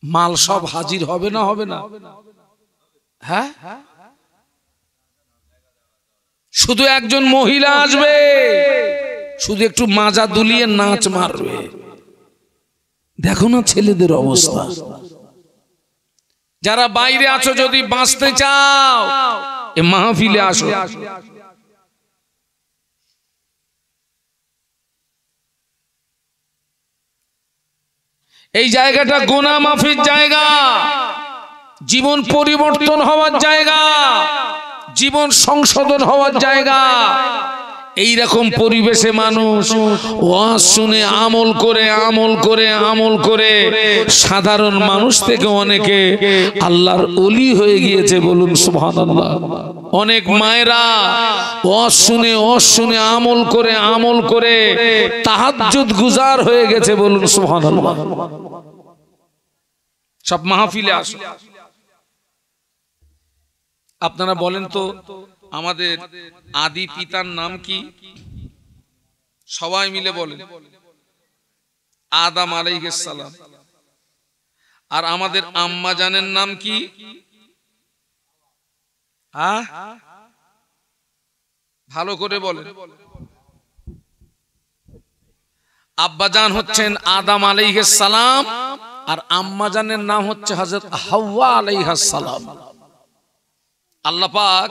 মাল সব হাজির হবে না? হবে না? হ্যাঁ, শুধু একজন মহিলা আসবে, শুধু একটু মাজা দুলিয়ে নাচ মারবে। দেখো না ছেলেদের অবস্থা। যারা বাইরে আছো যদি বাঁচতে চাও এ মাহফিলে আসো। এই জায়গাটা গুনাহ মাফির জায়গা, জীবন পরিবর্তন হওয়ার জায়গা, জীবন সংশোধন হওয়ার জায়গা। এই রকম পরিবেশে মানুষ ওয়াজ শুনে আমল করে সাধারণ মানুষ থেকে অনেকে আল্লাহর ওলি হয়ে গিয়েছে, বলুন সুবহানাল্লাহ। অনেক মায়েরা ওয়াজ শুনে আমল করে তাহাজ্জুদ গুজার হয়ে গেছে, বলুন সুবহানাল্লাহ। সব মাহফিলে আসো। আপনারা বলেন তো আমাদের আদি পিতার নাম কি? সবাই মিলে বলেন। আদম আলাইহিস সালাম। আর আমাদের আম্মা জানের নাম কি? ভালো করে বলেন। আব্বা জান হচ্ছেন আদম আলাইহিস সালাম, আর আম্মা জানের নাম হচ্ছে হযরত হাওয়া আলাইহাস সালাম। আল্লাহ পাক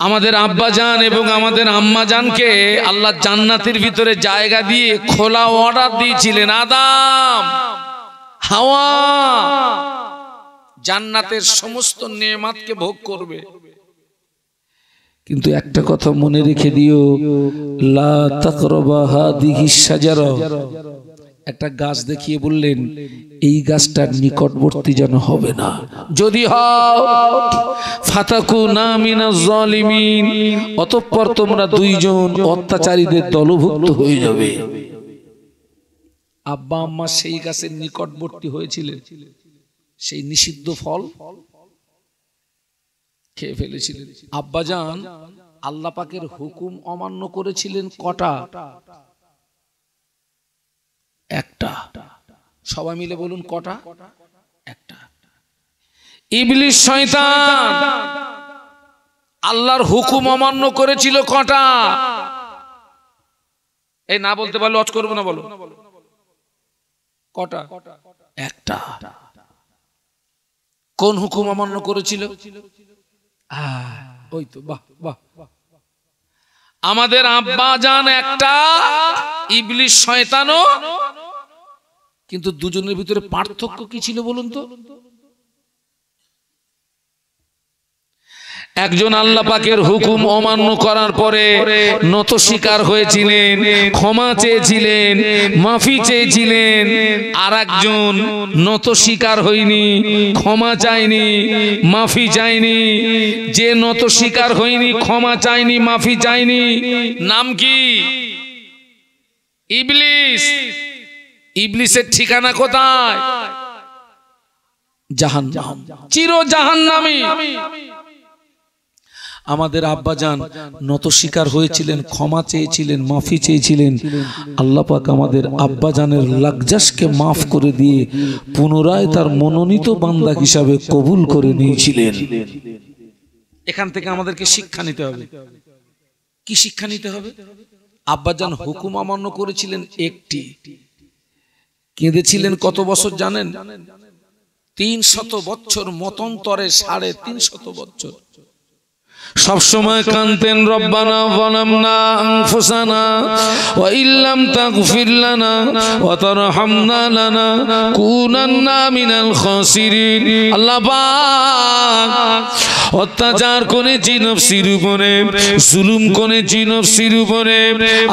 আমাদের আব্বা জান এবং আমাদের আম্মা জানকে আল্লাহ জান্নাতের ভিতরে জায়গা দিয়ে খোলা অর্ডার দিয়েছিলেন, আদম হাওয়া জান্নাতের সমস্ত নেয়ামতকে ভোগ করবে, কিন্তু একটা কথা মনে রেখে দিও, লা তাকরাবা হাদিহিস শাজারা। একটা গাছ দেখিয়ে বললেন এই গাছটার নিকটবর্তী যেন হবে না, যদি হও ফাতাকুনা মিনাজ জালিমিন, অতঃপর তোমরা দুইজন অত্যাচারীদের দলভুক্ত হয়ে যাবে। আব্বা আম্মা সেই গাছের নিকটবর্তী হয়েছিলেন, সেই নিষিদ্ধ ফল খেয়ে ফেলেছিলেন। আব্বাজান আল্লাহ পাকের হুকুম অমান্য করেছিলেন কটা? একটা। সবাই মিলে বলুন কটা? একটা। ইবলিস শয়তান আল্লাহর হুকুম অমান্য করেছিল কটা? এই না বলতে পারলে লজ করবো না, বলো কটা? একটা। কোন হুকুম অমান্য করেছিল? ওই তো, বাহ বাহ। আমাদের আব্বা জান একটা, ইবলিস শয়তানও, কিন্তু দুজনের ভিতরে পার্থক্য কি ছিল বলুন তো? একজন আল্লাহ পাকের হুকুম অমান্য করার পরে নত স্বীকার হয়েছিলেন, ক্ষমা চেয়েছিলেন, মাফি চেয়েছিলেন। আর একজন নত স্বীকার হয়নি, ক্ষমা চায়নি, মাফি চায়নি। যে নত স্বীকার হয়নি, ক্ষমা চায়নি, মাফি চায়নি, নাম কি? ইবলিস। ইবলিসের ঠিকানা কোথায়? জাহান্নাম, চির জাহান্নামী। আমাদের আব্বাজান নত স্বীকার হয়েছিলেন, ক্ষমা চেয়েছিলেন, মাফি চেয়েছিলেন। আল্লাহ পাক আমাদের আব্বাজানের লাকজাসকে মাফ করে দিয়ে পুনরায় তার মনোনীত বান্দা হিসাবে কবুল করে নিয়েছিলেন। এখান থেকে আমাদেরকে শিক্ষা নিতে হবে। কি শিক্ষা নিতে হবে? আব্বাজান হুকুম অমান্য করেছিলেন একটি, কেঁদেছিলেন কত বছর জানেন? 300 বছর, মতন্তরে 350 বছর। সব সময় কানতেন, রব্বানা যালামনা আনফুসানা ওয়া ইল্লাম তাগফির লানা ওয়া তারহামনা লানাকুনান্না মিনাল খাসিরিন। আল্লাহ পাক অত্যাচার করেছি নফসির উপরে, জুলুম করেছি নফসির উপরে।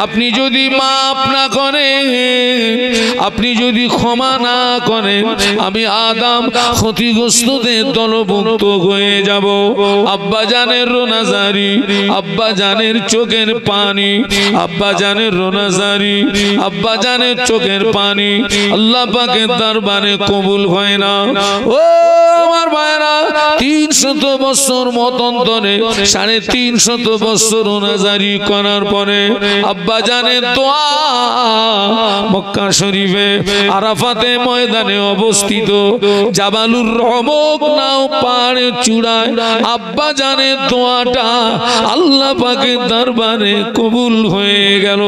আপনি যদি মাফ না করেন, আপনি যদি ক্ষমা না করেন, আমি আদম ক্ষতিগ্রস্তদের দলভুক্ত হয়ে যাব। আব্বা জানের রোনাজারি, আব্বা জানের চোখের পানি, আব্বা জানের রোনাজারি, আব্বা জানের চোখের পানি আল্লাহ পাকের দরবারে কবুল হয় না। ও আমার ভাইরা, 300 বছর মতন্তরে 350 বছর রোনাজারি করার পরে আব্বা জানের দোয়া মক্কা শরীফে আরাফাতে ময়দানে অবস্থিত জাবালুর রহমত নাও পাড়ে চূড়ায় আব্বা জানের দোয়াটা আল্লাহ পাকের দরবারে কবুল হয়ে গেল।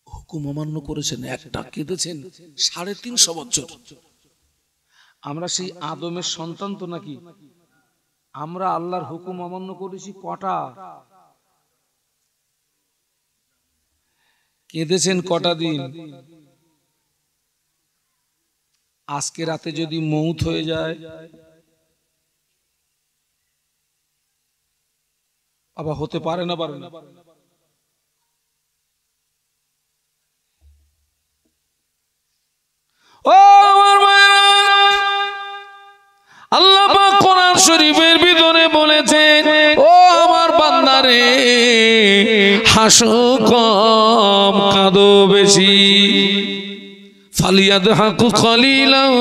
হুকুম অমান্য করেছেন একটা, কেঁদেছেন 350 বছর। আমরা সেই আদমের সন্তান তো নাকি? আমরা আল্লাহর হুকুম অমান্য করেছি কটা? কেঁদেছেন কটা দিন? আজকে রাতে যদি মৌত হয়ে যায়, আবার হতে পারে না, পারে না। ও আমার ভাইরা, আল্লাহ পাক কোরআন শরীফের ভিতরে বলেছেন, ও আমার বান্দারে, হাসো কম, কাঁদো বেশি। ফালিয়াদহাকু কালিলান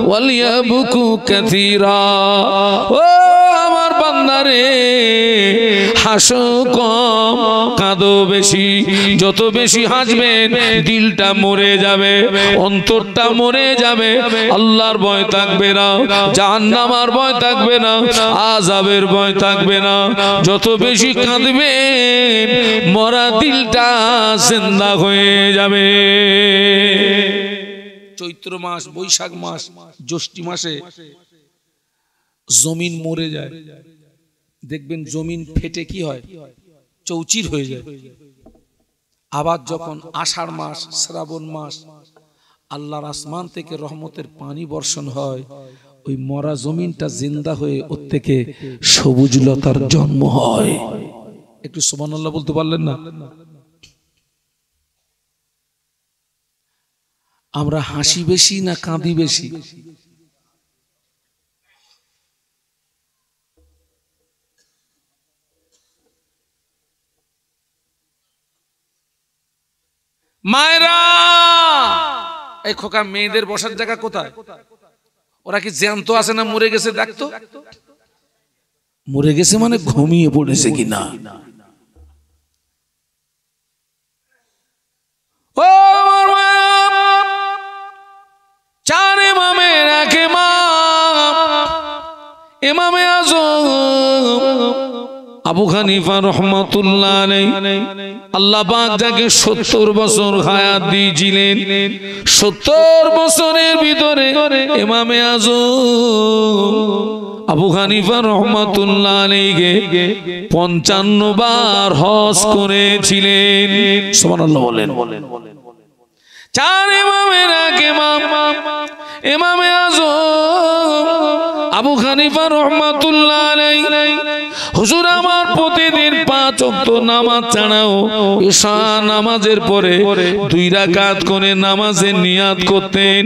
ওয়ালিয়াবকু কাসীরা। ও আমার বান্দারে, হাসো কম, কাঁদো বেশি। যত বেশি হাসবেন দিলটা মরে যাবে, অন্তরটা মরে যাবে, আল্লাহর ভয় থাকবে না, জাহান্নামের ভয় থাকবে না, আযাবের ভয় থাকবে না। যত বেশি কাঁদবেন মরা দিলটা জিন্দা হয়ে যাবে। চৈত্র মাস, বৈশাখ মাস, জ্যৈষ্ঠ মাসে জমিন মরে যায়, দেখবেন জমিন ফেটে কি হয়, চৌচির হয়ে যায়। আবার যখন আষাঢ় মাস, শ্রাবণ মাস, আল্লাহর আসমান থেকে রহমতের পানি বর্ষণ হয়, ওই মরা জমিনটা জিন্দা হয়ে ওর থেকে সবুজ লতার জন্ম হয়। একটু সুবহানাল্লাহ বলতে পারলেন না? আমরা হাসি বেশি না কাঁদি বেশি? মায়েরা, এই খোকা, মেয়েদের বসার জায়গা কোথায়? ওরা কি জ্যান্ত আছে না মরে গেছে দেখতো? মরে গেছে মানে ঘুমিয়ে পড়েছে কিনা। ও চার ইমামের এক ইমাম, ইমামে আযম আবু হানিফা রাহমাতুল্লাহ আলাইহি, আল্লাহ পাক যাকে 70 বছর হায়াত দিয়েছিলেন, 70 বছরের ভিতরে ইমামে আযম আবু হানিফা রাহমাতুল্লাহ আলাইহি 55 বার হজ করেছিলেন। সুবহানাল্লাহ বলেন। চার ইমামের এক ইমাম, ইমামে আযম আবু হানিফা রাহমাতুল্লাহ আলাইহি, হুজুর আমার প্রতিদিন 5 ওয়াক্ত নামাজ ছাড়াও ঈশা নামাজের পরে 2 রাকাত করে নামাজের নিয়াত করতেন,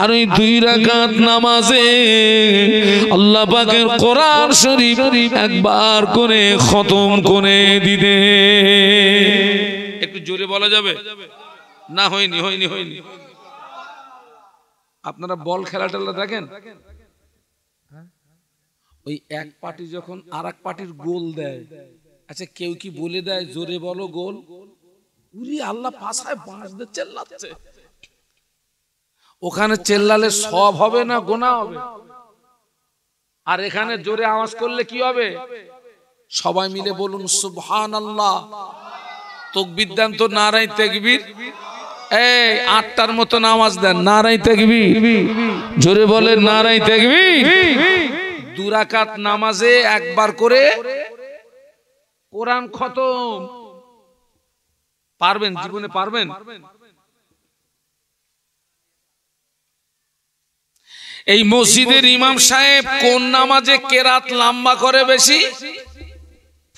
আর ওই 2 রাকাত নামাজে আল্লাহ পাকের কোরআন শরীফ একবার করে খতম করে দিতেন। একটু জোরে বলা যাবে না? হয়নি হয়নি হয়নি। আপনারা বল খেলা টেলা দেখেন? ওই এক পার্টি যখন আর এক পার্টির গোল দেয়, আচ্ছা কেউ কি বলে দেয় জোরে বলো গোল? উরি আল্লাহ, পাশায় বাঁশ দিয়ে চেল্লাচ্ছে। ওখানে চেল্লালে সব হবে না গোনা হবে, আর এখানে জোরে আওয়াজ করলে কি হবে? সবাই মিলে বলুন সুবহানাল্লাহ। তাকবীর দেন তো, নারায়ে তাকবীর। এই 8টার মতো আওয়াজ দেন, নারায়ে তাকবীর। জোরে বলেন নারায়ে তাকবীর। 2 রাকাত নামাজে একবার করে কোরআন খতম। পারবেন? জীবনে পারবেন? এই মসজিদের ইমাম সাহেব কোন নামাজে কেরাত লম্বা করে বেশি?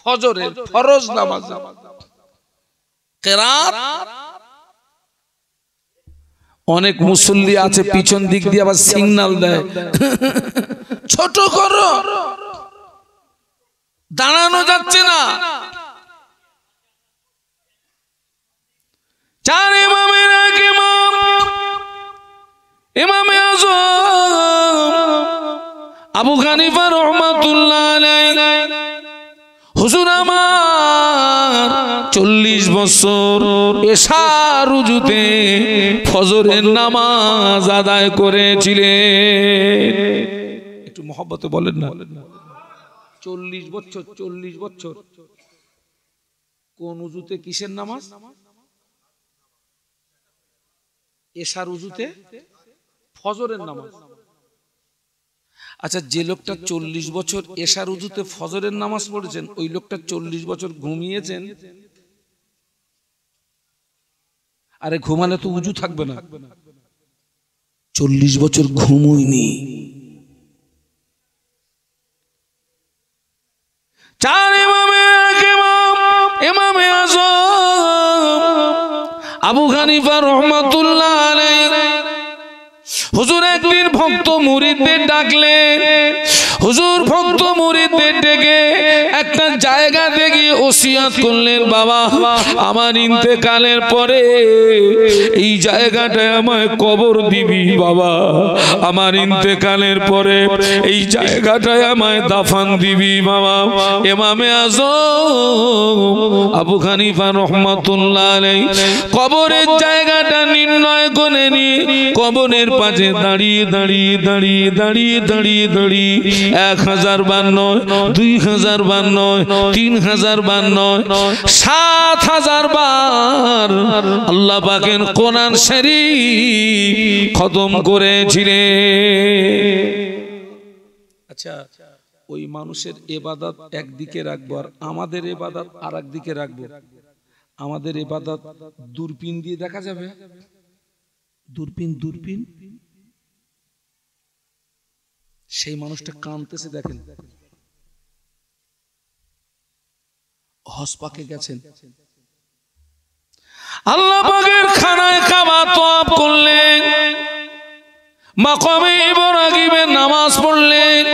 ফজরের, ফরজ নামাজ কেরাত। অনেক মুসল্লি আছে পিছন দিক দিয়ে আবার সিগন্যাল দেয়, ছোট করো, দাঁড়ানো যাচ্ছে না। চার ইমামের এক ইমাম, ইমামে আযম আবু হানিফা রাহমাতুল্লাহ আলাইহি, হুজুর আমার 40 বছর এশা রুজুতে ফজরের নামাজ আদায় করেছিলেন। একটু মহব্বতে বলেন না। 40 বছর, 40 বছর। কোন উজুতে কিসের নামাজ? এশার উজুতে ফজরের নামাজ। আচ্ছা, যে লোকটা 40 বছর এশার উজুতে ফজরের নামাজ পড়েছেন, ওই লোকটা 40 বছর ঘুমিয়েছেন। আরে ঘুমালে তো উজু থাকবে না। 40 বছর ঘুমোয়নি। 4 ইমামে আযম আবু হানিফা রাহমাতুল্লাহ আলাইহি হুজুর একদিন ভক্ত মুরিদদের ডাকলেন। হুজুর ভক্ত মুরিদদের ডেকে একটা জায়গা থেকে ওসিয়াত করলেন, বাবা আমার ইন্তেকালের পরে এই জায়গাটায় আমায় কবর দিবি, বাবা আমার ইন্তেকালের পরে এই জায়গাটায় আমায় দাফন দিবি বাবা। ইমামে আযম আবু হানিফা রাহমাতুল্লাহ আলাইহি কবরের জায়গাটা নির্ণয় করে নিয়ে কবরের পাশে দাঁড়িয়ে দাঁড়িয়ে দাঁড়িয়ে দাঁড়িয়ে দাঁড়িয়ে দাঁড়িয়ে 1000 বার নয়, 2000 বার নয়, 3000 বার নয়, 7000 বার আল্লাহ পাকের কোরআন শরীফ খতম করেছিলেন। আচ্ছা, ওই মানুষের ইবাদত একদিকে রাখবো আর আমাদের ইবাদত আর একদিকে রাখবো। আমাদের ইবাদত দূরবীন দিয়ে দেখা যাবে, দূরবীন দূরবীন। সেই মানুষটা কাঁদতেছে, দেখেন হজ পাকে গেছেন, আল্লাহ পাকের খানায় কাবা তওয়াফ করলেন, মাকামে ইব্রাহিমের নামাজ পড়লেন,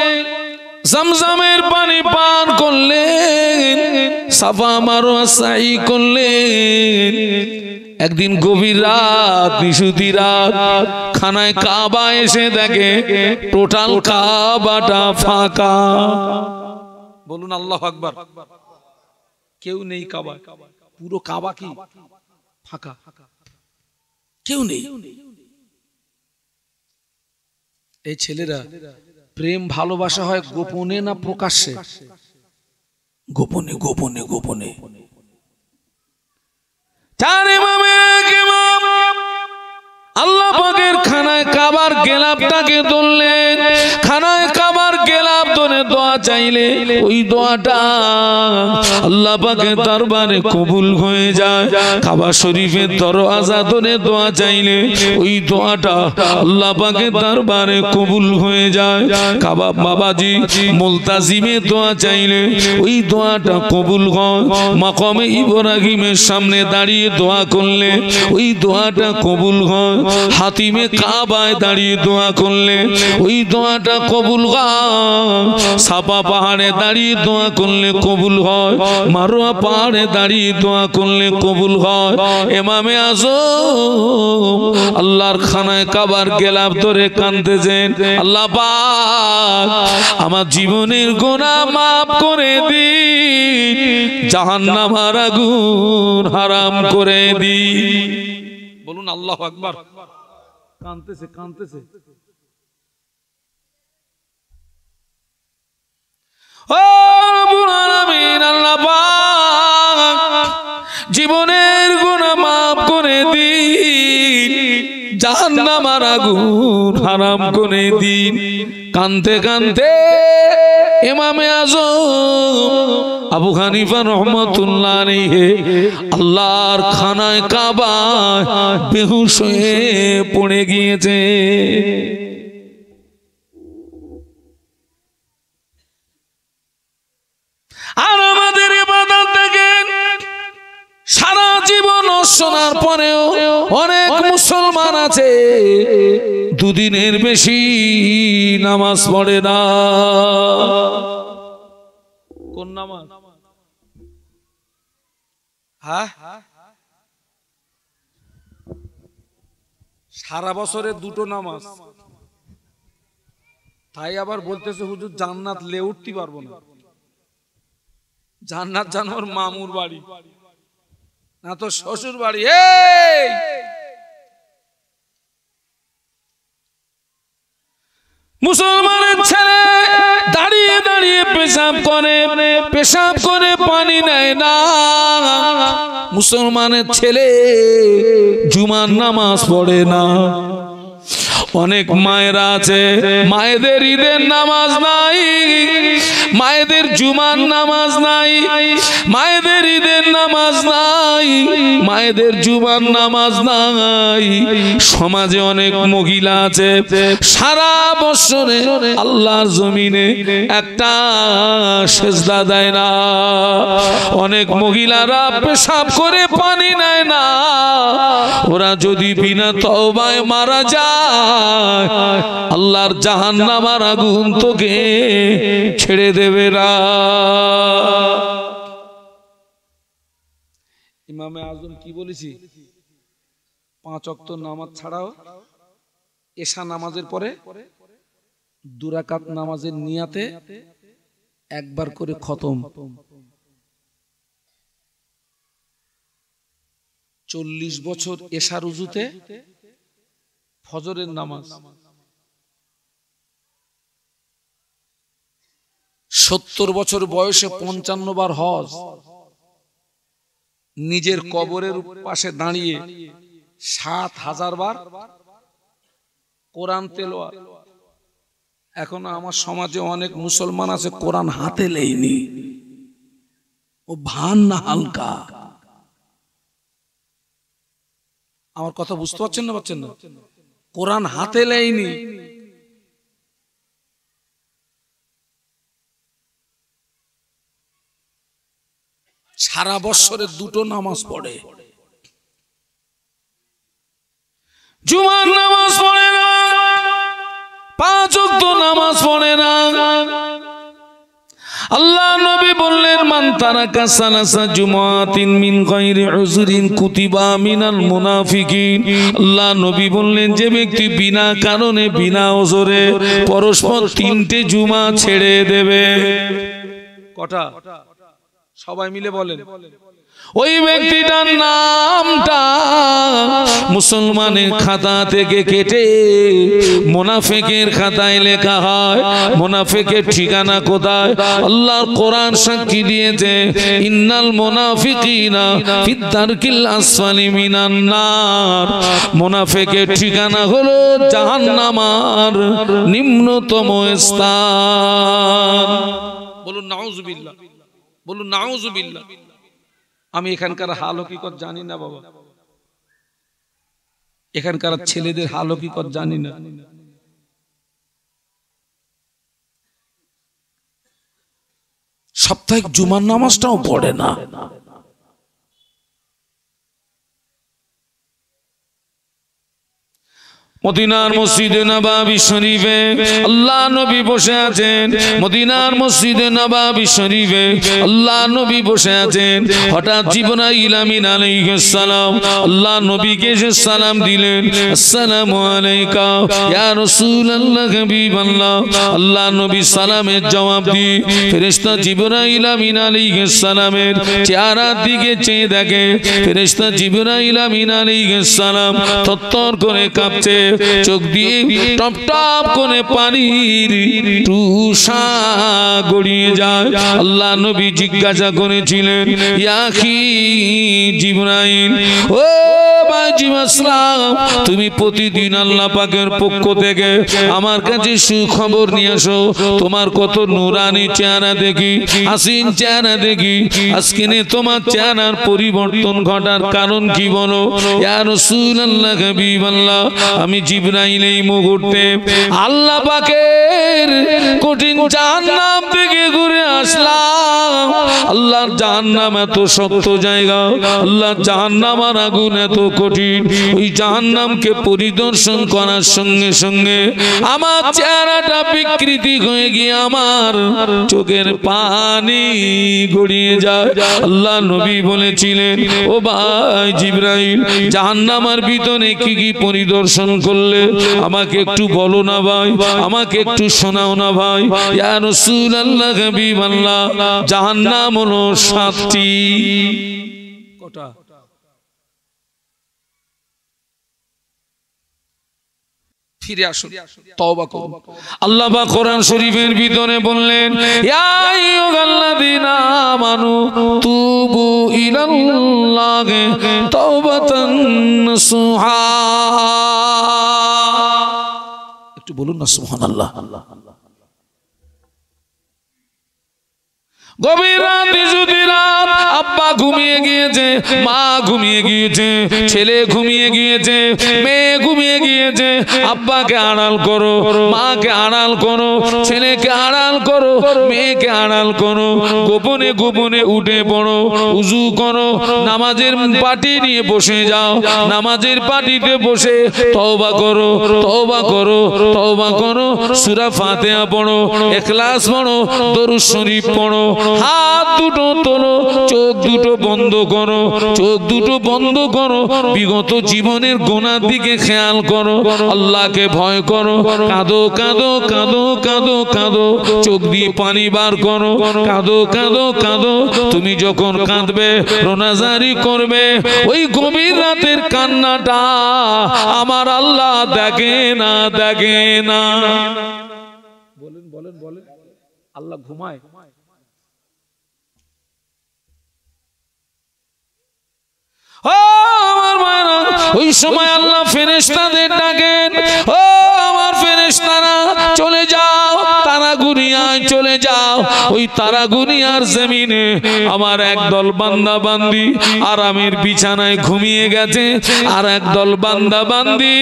জমজমের পানি পান করলেন, সাফা মারওয়া সাই করলেন। একদিন গভীর রাত, নিশুতি রাত, খানায় কাবা এসে দেখে টোটাল কাবাটা ফাঁকা। বলুন আল্লাহু আকবার। কেউ নেই কাবা, পুরো কাবা কি ফাঁকা, কেউ নেই। এই ছেলেরা প্রেম ভালোবাসা হয় গোপনে না প্রকাশ্যে? গোপনে গোপনে গোপনে। আল্লাহ পাকের খানায় কাবার গেলাপটাকে ধরলেন, খানায় কাবার গেলাপ ধরে দোয়া চাইলে ওই দোয়াটা আল্লাহ পাকের দরবারে কবুল হয়ে যায়। কাবা শরীফের দরওয়াজা ধরে দোয়া চাইলে ওই দোয়াটা আল্লাহ পাকের দরবারে কবুল হয়ে যায়। কাবা বাবাজি মুলতাজিমে দোয়া চাইলে ওই দোয়াটা কবুল হয়। মাকামে ইব্রাহিমের সামনে দাঁড়িয়ে দোয়া করলে ওই দোয়াটা কবুল হয়। হাতিমে কাবায় দাঁড়িয়ে দোয়া করলে ওই দোয়াটা কবুল হয়। সাফা পাহাড়ে দাঁড়িয়ে দোয়া করলে কবুল হয়। মারওয়া পাহাড়ে দাঁড়িয়ে দোয়া করলে কবুল হয়। ইমামে আযম আল্লাহর খানায় কাবার গেলাপ ধরে কাঁদতেছেন, আল্লাহ পাক আমার জীবনের গুনাহ মাফ করে দিন, জাহান্নামের আগুন হারাম করে দিন। বলুন আল্লাহু আকবার। কাঁদতেছে কাঁদতেছে। ও রব্বুল আলামিন, আল্লাহ পাক জীবনের গুনাহ মাফ করে দিন, জাহান্নামের আগুন হারাম করে দিন। কাঁদতে কাঁদতে ইমামে আযম আবু হানিফা রাহমাতুল্লাহ আলাইহি আল্লাহর খানায় কাবায় বেহুশ হয়ে পড়ে গিয়েছে। আর আমাদের ইবাদত দেখেন, সারা জীবন শোনার পরেও অনেক মুসলমান আছে দুদিনের বেশি নামাজ পড়ে না। কোন নামাজ? হ্যাঁ, সারা বছরে 2টো নামাজ, তাই আবার বলতেছে হুজুর জান্নাত লে উঠতে পারবো না। জান্নাত জানোর মামুর বাড়ি না তো শ্বশুর বাড়ি। মুসলমানের ছেলে দাঁড়িয়ে দাঁড়িয়ে পেশাব করে পানি নেয় না। মুসলমানের ছেলে জুমার নামাজ পড়ে না। অনেক মায়েরা আছে মায়েদের ঈদের নামাজ নাই, মায়েদের জুমার নামাজ নাই, মায়েদের ঈদের নামাজ নাই। মায়েদের জুমার নামাজ নাই। সমাজে অনেক মহিলা আছে সারা বছরে আল্লাহর জমিনে একটা সেজদা দেয় না। অনেক মহিলারা পেশাব করে পানি নেয় না। ওরা যদি বিনা তওবায় মারা যায় আল্লাহর জাহান্নামের আগুন তোকে ছেড়ে দেবে না। ইমামে আজম কি বলেছি? 5 ওয়াক্ত নামাজ ছাড়াও এশা নামাজের পরে 2 রাকাত নামাজের নিয়াতে একবার করে খতম। 40 বছর এশা রুজুতে ফজরের নামাজ, 70 বছর বয়সে 55 বার হজ, নিজের কবরের পাশে দাঁড়িয়ে 7000 বার কোরআন তেলাওয়াত। এখন আমার সমাজে অনেক মুসলমান আছে কোরআন হাতে লেয়নি, ও ভান না হালকা। আমার কথা বুঝতে পারছেন না? পারছেন না? কোরআন হাতে লেয়নি। সারা বছরে 2টো নামাজ পড়ে, জুমার নামাজ পড়ে না, 5 ওয়াক্ত নামাজ পড়ে না। আল্লাহ নবী বললেন মান তারাকা সালাসা জুমাতিন মিন গায়রি উযরিন কুতিবা মিনাল মুনাফিকিন। আল্লাহ নবী বললেন যে ব্যক্তি বিনা কারণে বিনা ওজরে পরস্পর 3টে জুমা ছেড়ে দেবে। কটা? সবাই মিলে বলেন। ওই ব্যক্তিটার নামটা মুসলমানের খাতা থেকে কেটে মুনাফিকের খাতায় লেখা হয়। মুনাফিকের ঠিকানা কোথায়? আল্লাহর কোরআন সাক্ষী দিয়েছে ইন্নাল মুনাফিকিনা ফিদ দারকিল আসফালি মিনান নার। মুনাফিকের ঠিকানা হলো জাহান্নামের নিম্নতম স্থান। বলুন নাউজুবিল্লাহ, বলুন নাউজুবিল্লাহ। আমি এখানকার হাল হকিকত জানি না বাবা, এখানকার ছেলেদের হাল হকিকত জানি না। সাপ্তাহিক জুমার নামাজটাও পড়ে না। মদিনার মসজিদে নববী শরীফে আল্লাহ নবী বসে আছেন। মদিনার মসজিদে নববী শরীফে আল্লাহ নবী বসে আছেন। হঠাৎ জিবরাইল আমিন আলাইহিস সালাম আল্লাহ নবীকে এসে সালাম দিলেন, আসসালামু আলাইকা ইয়া রাসূলুল্লাহ হাবিবাল্লাহ। আল্লাহ নবী সালামের জবাব দিয়ে ফেরেশতা জিবরাইল আমিন আলাইহিস সালামের চেহারার দিকে চেয়ে দেখে ফেরেশতা জিবরাইল আমিন আলাইহিস সালাম থরথর করে কাঁপছে, চোখ দিয়ে টপ টপ করে পানির তুষা গড়িয়ে যায়। আল্লাহ নবী জিজ্ঞাসা করেছিলেন ইয়া আখি জিবরাইল, ও ভাই জিবরাইল, তুমি প্রতিদিন আল্লাহ পাকের পক্ষ থেকে আমার কাছে সুখবর নিয়ে আসো। তোমার কত নূরানি চেহারা দেখি, হাসিন চেহারা দেখি, আজকে তোমার চেহারার পরিবর্তন ঘটার কারণ কি বলো? ইয়া রাসূলুল্লাহ হাবিবাল্লাহ, আমি জিবরাইল এই মুহূর্তে আল্লাহ পাকের কঠিন জাহান্নাম থেকে ঘুরে আসলাম। আল্লাহর জাহান্নাম এত শক্ত জায়গা, আল্লাহর জাহান্নামের আগুন এত কঠিন। ওই জাহান্নামকে পরিদর্শন করার সঙ্গে সঙ্গে আমার চেহারাটা বিকৃতি হয়ে গিয়ে আমার চোখের পানি গড়িয়ে যায়। আল্লাহ নবী বলেছিলেন ও ভাই জিবরাইল, জাহান্নামের ভিতরে কি কি পরিদর্শন করলে আমাকে একটু বলো না ভাই, আমাকে একটু শোনাও না ভাই। ইয়া রাসূলুল্লাহ হাবিবাল্লাহ, জাহান্নাম হলো 7টি। কটা? ফিরে আসুন, তওবা করুন। আল্লাহ পাক কোরআন শরীফের ভিতরে বললেন ইয়া আইয়ুহাল্লাযীনা আমানু তুবু ইলাল্লাহি তাওবাতান নাসুহা। একটু বলুন না সুবহানাল্লাহ। গভীর রাতে যদি রাত আব্বা ঘুমিয়ে গিয়েছে, মা ঘুমিয়ে গিয়েছে, ছেলে ঘুমিয়ে গিয়েছে, মেয়ে ঘুমিয়ে গিয়েছে, আব্বাকে আড়াল করো, মাকে আড়াল করো, ছেলেকে আড়াল করো, মেয়েকে আড়াল করো, গোপনে গোপনে উঠে পড়ো, উজু করো, নামাজের পাটি নিয়ে বসে যাও, নামাজের পাটিতে বসে তওবা করো, তওবা করো, তওবা করো, সূরা ফাতিহা পড়ো, ইখলাস পড়ো, দরুদ শরীফ পড়ো, হাত দুটো তোলো, চোখ দুটো বন্ধ করো, চোখ দুটো বন্ধ করো, বিগত জীবনের গুনার দিকে খেয়াল করো, আল্লাহকে ভয় করো, কাঁদো কাঁদো কাঁদো কাঁদো কাঁদো, চোখ দিয়ে পানি বার করো, কাঁদো কাঁদো কাঁদো। তুমি যখন কাঁদবে, রোনাজারি করবে, ওই গভীর রাতের কান্নাটা আমার আল্লাহ দেখে না, দেখে না। বলেন বলেন বলেন, আল্লাহ ঘুমায়? ওই সময় আল্লাহ ফেরেশতাদের ডাকেন, ও আমার ফেরেশতারা চলে যাও, তারা গুনিয়ায় চলে যাও। ওই তারা গুনিয়ার জমিনে আমার একদল বান্দা বান্দি আরামের বিছানায় ঘুমিয়ে গেছে, আর একদল বান্দা বান্দি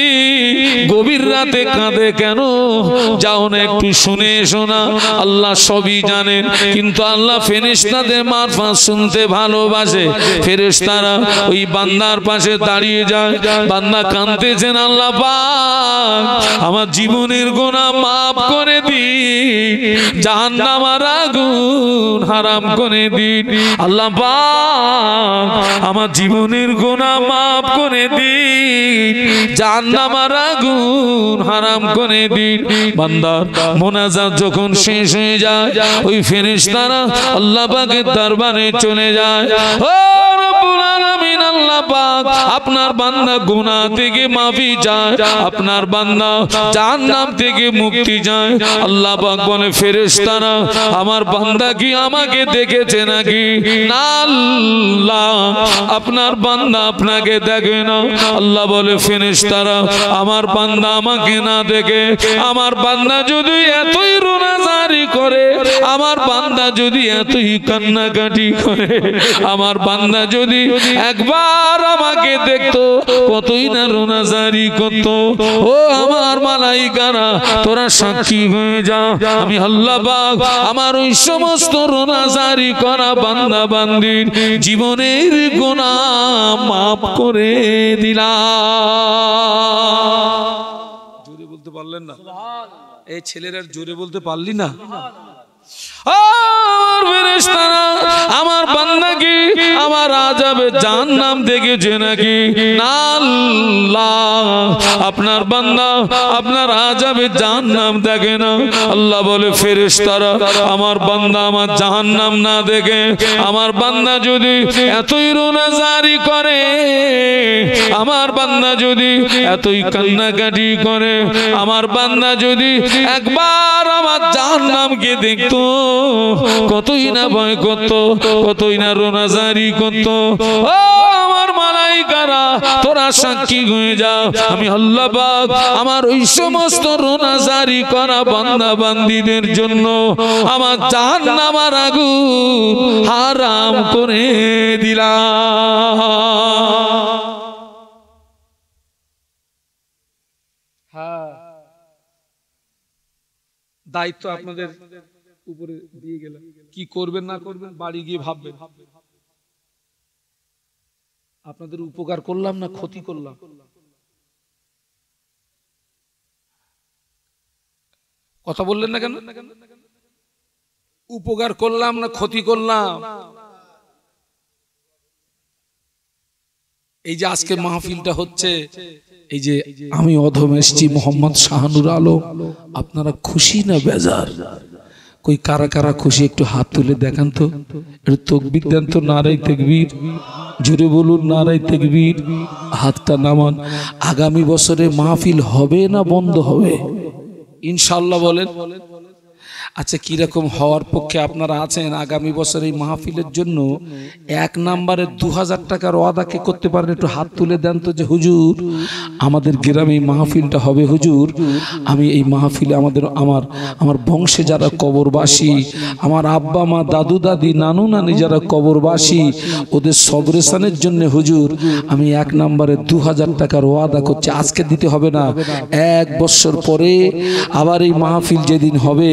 গভীর রাতে কাঁদে কেন? যাও না একটু শুনে এসো না। আল্লাহ সবই জানেন, কিন্তু আল্লাহ ফেরেশতাদের মারফত শুনতে ভালোবাসে। ফেরেশতারা ওই বান্দার পাশে দাঁড়িয়ে যায়, বান্দা কাঁদতেছেন, আল্লাহ পাক আমার জীবনের গুনাহ মাফ করে দিন, জাহান্নামের আগুন হারাম করে দিন, আল্লাহ পাক আমার জীবনের গুনাহ মাফ করে দিন, জাহান্নামের আগুন হারাম করে দিন। বান্দার মোনাজাত যখন শেষ হয়ে যায়, ওই ফেরেশতারা আল্লাহ পাকের দরবারে চলে যায়, ও রব্বুল আলামিন, আল্লাহ পাক আপনার বান্দা গুনাহ থেকে মাফি চায়, আপনার বান্দা জাহান্নাম থেকে মুক্তি চায়। আল্লাহ পাক বলে, ফেরেশতারা আমার বান্দা কি আমাকে দেখেছে নাকি? না আল্লাহ, আপনার বান্দা আপনাকে দেখে না। আল্লাহ বলে, ফেরেশতারা আমার বান্দা আমাকে না দেখে, আমার বান্দা যদি এতই রোনাজারি করে, আমার বান্দা যদি এতই কান্নাকাটি করে, আমার বান্দা যদি একবার আমাকে দেখতো, কতই না রোনাজারি করতো। ও আমার মালাইকারা, তোরা সাক্ষী হয়ে যা, আমি আল্লাহ পাক আমার ওই সমস্ত রোনাজারি করা বান্দা বান্দির জীবনের গুনাহ মাফ করে দিলাম। জোরে বলতে পারলেন না? এই ছেলেরা জোরে বলতে পারলি না? আমার ফেরেশতারা আমার বান্দাকে আমার আযাবে জাহান্নাম দেখেছে নাকি? না আল্লাহ, আপনার বান্দা আপনার আযাবে জাহান্নাম দেখে না। আল্লাহ বলে, ফেরেশতারা আমার বান্দা আমার জাহান্নাম না দেখে, আমার বান্দা যদি এতই রোনাজারি করে, আমার বান্দা যদি এতই কান্নাকাটি করে, আমার বান্দা যদি একবার আমার জাহান্নামকে দেখতো, কতই না ভয় করত, কতই না রোনাজারি করত। ও আমার মালাইকারা, তোরা সাক্ষী হয়ে যা, আমি আল্লাহ পাক আমার ওই সমস্ত রোনাজারি করা বান্দা বান্দীদের জন্য আমার জাহান্নামের আগুন হারাম করে দিলাম। হ্যাঁ, দায়িত্ব আপনাদের উপরে দিয়ে গেলাম, কি করবেন না করবেন বাড়ি গিয়ে ভাববেন। আপনাদের উপকার করলাম না ক্ষতি করলাম? কথা বললেন না কেন? উপকার করলাম না ক্ষতি করলাম? এই যে আজকে মাহফিলটা হচ্ছে, এই যে আমি অধম এসছি মোহাম্মদ শাহানুর আলম, আপনারা খুশি না বেজার? কই কারা কারা খুশি একটু হাত তুলে দেখান তো, একটু তাকবীর দেন তো, নারায়ে তাকবীর, জোরে বলুন নারায়ে তাকবীর, হাতটা নামান। আগামী বছরে মাহফিল হবে না বন্ধ হবে? ইনশাআল্লাহ বলেন। আচ্ছা, কিরকম হওয়ার পক্ষে আপনারা আছেন আগামী বছর এই মাহফিলের জন্য 1 নম্বরে 2000 টাকার ওয়াদা কে করতে পারেন? একটু হাত তুলে দেন তো, যে হুজুর আমাদের গ্রামে এই মাহফিলটা হবে, হুজুর আমি এই মাহফিলে আমার বংশে যারা কবরবাসী, আমার আব্বা মা দাদু দাদি নানু নানি যারা কবরবাসী, ওদের সবরেশনের জন্য হুজুর আমি 1 নম্বরে 2000 টাকার ওয়াদা করছি। আজকে দিতে হবে না, 1 বছর পরে আবার এই মাহফিল যেদিন হবে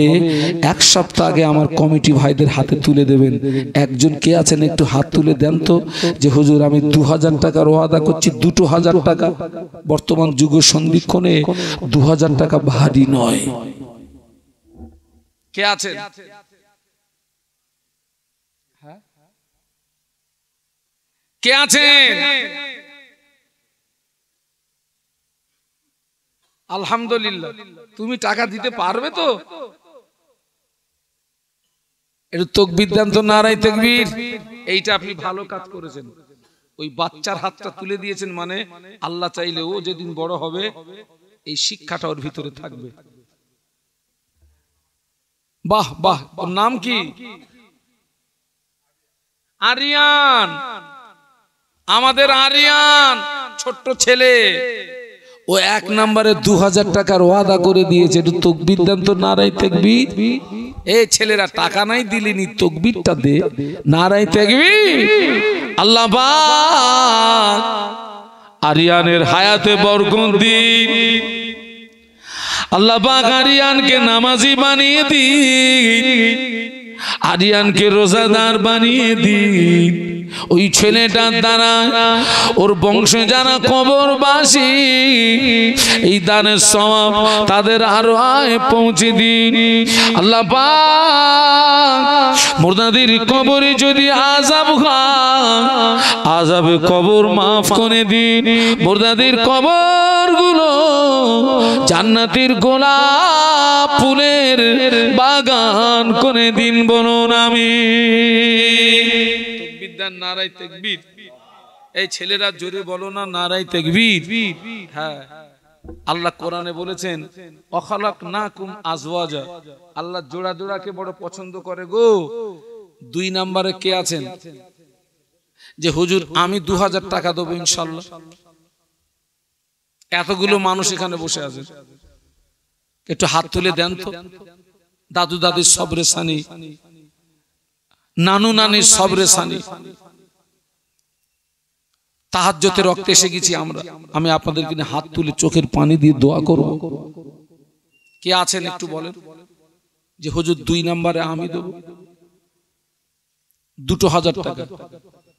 1 সপ্তাহ আগে আমার কমিটি ভাইদের হাতে তুলে দেবেন। একজন কে আছেন একটু হাত তুলে দেন তো, যে হুজুর আমি 2000 টাকার ওয়াদা করছি। 2000 টাকা বর্তমান যুগ সন্ধিক্ষণে 2000 টাকা ভারী নয়। কে আছে? কে আছেন? আলহামদুলিল্লাহ। তুমি টাকা দিতে পারবে তো? একটু তাকবীর দেন তো, নারায়ে তাকবীর। এইটা আপনি ভালো কাজ করেছেন, ওই বাচ্চার হাতটা তুলে দিয়েছেন, মানে আল্লাহ চাইলে ও যেদিন বড় হবে এই শিক্ষাটা ওর ভিতরে থাকবে। বাহ বাহ। ওর নাম কি? আরিয়ান। আমাদের আরিয়ান ছোট্ট ছেলে, ও 1 নম্বরে 2000 টাকার ওয়াদা করে দিয়েছে। একটু তাকবীর দেন তো, নারায়ে তাকবীর। এই ছেলেরা টাকা নাই দিলেনি, তাকবীরটা দে, নারায়ে তাকবীর। আল্লাহ পাক আরিয়ানের হায়াতে বরকত দিন। আল্লাহ পাক আরিয়ানকে নামাজি বানিয়ে দিন, আরিয়ানকে রোজাদার বানিয়ে দিন। ওই ছেলেটার দ্বারা ওর বংশে যারা কবরবাসী, এই দানের সওয়াব তাদের আরো আয় পৌঁছে দিন। আল্লাহ পাক মুর্দাদের কবরে যদি আযাব হয়, আযাবে কবর মাফ করে দিন। মুর্দাদের কবরগুলো জান্নাতের গোলাপ ফুলের বাগান করে দিন, বলুন আমিন। নারায়ে তাকবীর। এই ছেলেরা জোরে বলো না, নারায়ে তাকবীর। হ্যাঁ, আল্লাহ কোরআনে বলেছেন অখালাকনাকুম আজওয়াজা। আল্লাহ জোড়া জোড়াকে বড় পছন্দ করে গো। 2 নম্বরে কে আছেন যে হুজুর আমি 2000 টাকা দেবো ইনশাআল্লাহ? এতগুলো মানুষ এখানে বসে আছে, একটু হাত তুলে দেন তো। দাদু দাদির সবরেশানি, নানু নানির সবরেশানি, তাহাজ্জুদের রক্তে এসে গেছি আমরা। আমি আপনাদেরকে হাত তুলে চোখের পানি দিয়ে দোয়া করব। কে আছেন একটু বলেন যে হুজুর 2 নম্বরে আমি দেব 2000 টাকা,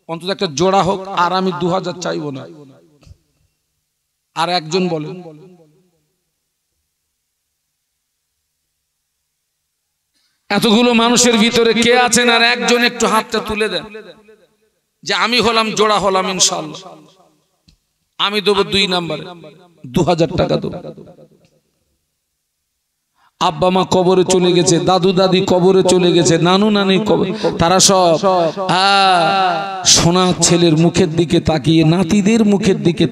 অন্তত একটা জোড়া হোক, আর আমি 2000 চাইবো না। আর একজন বলেন। এতগুলো মানুষের ভিতরে কে আছেন আর একজন একটু হাতটা তুলে দেন যে আমি হলাম, জোড়া হলাম ইনশাআল্লাহ, আমি দেবো 2 নম্বরে 2000 টাকা দেবো। আব্বা মা কবরে চলে গেছে, দাদু দাদি কবরে চলে গেছে, নানু নানি কবরে, তারা সব সোনা ছেলের মুখের দিকে তাকিয়ে, নাতিদের মুখের দিকে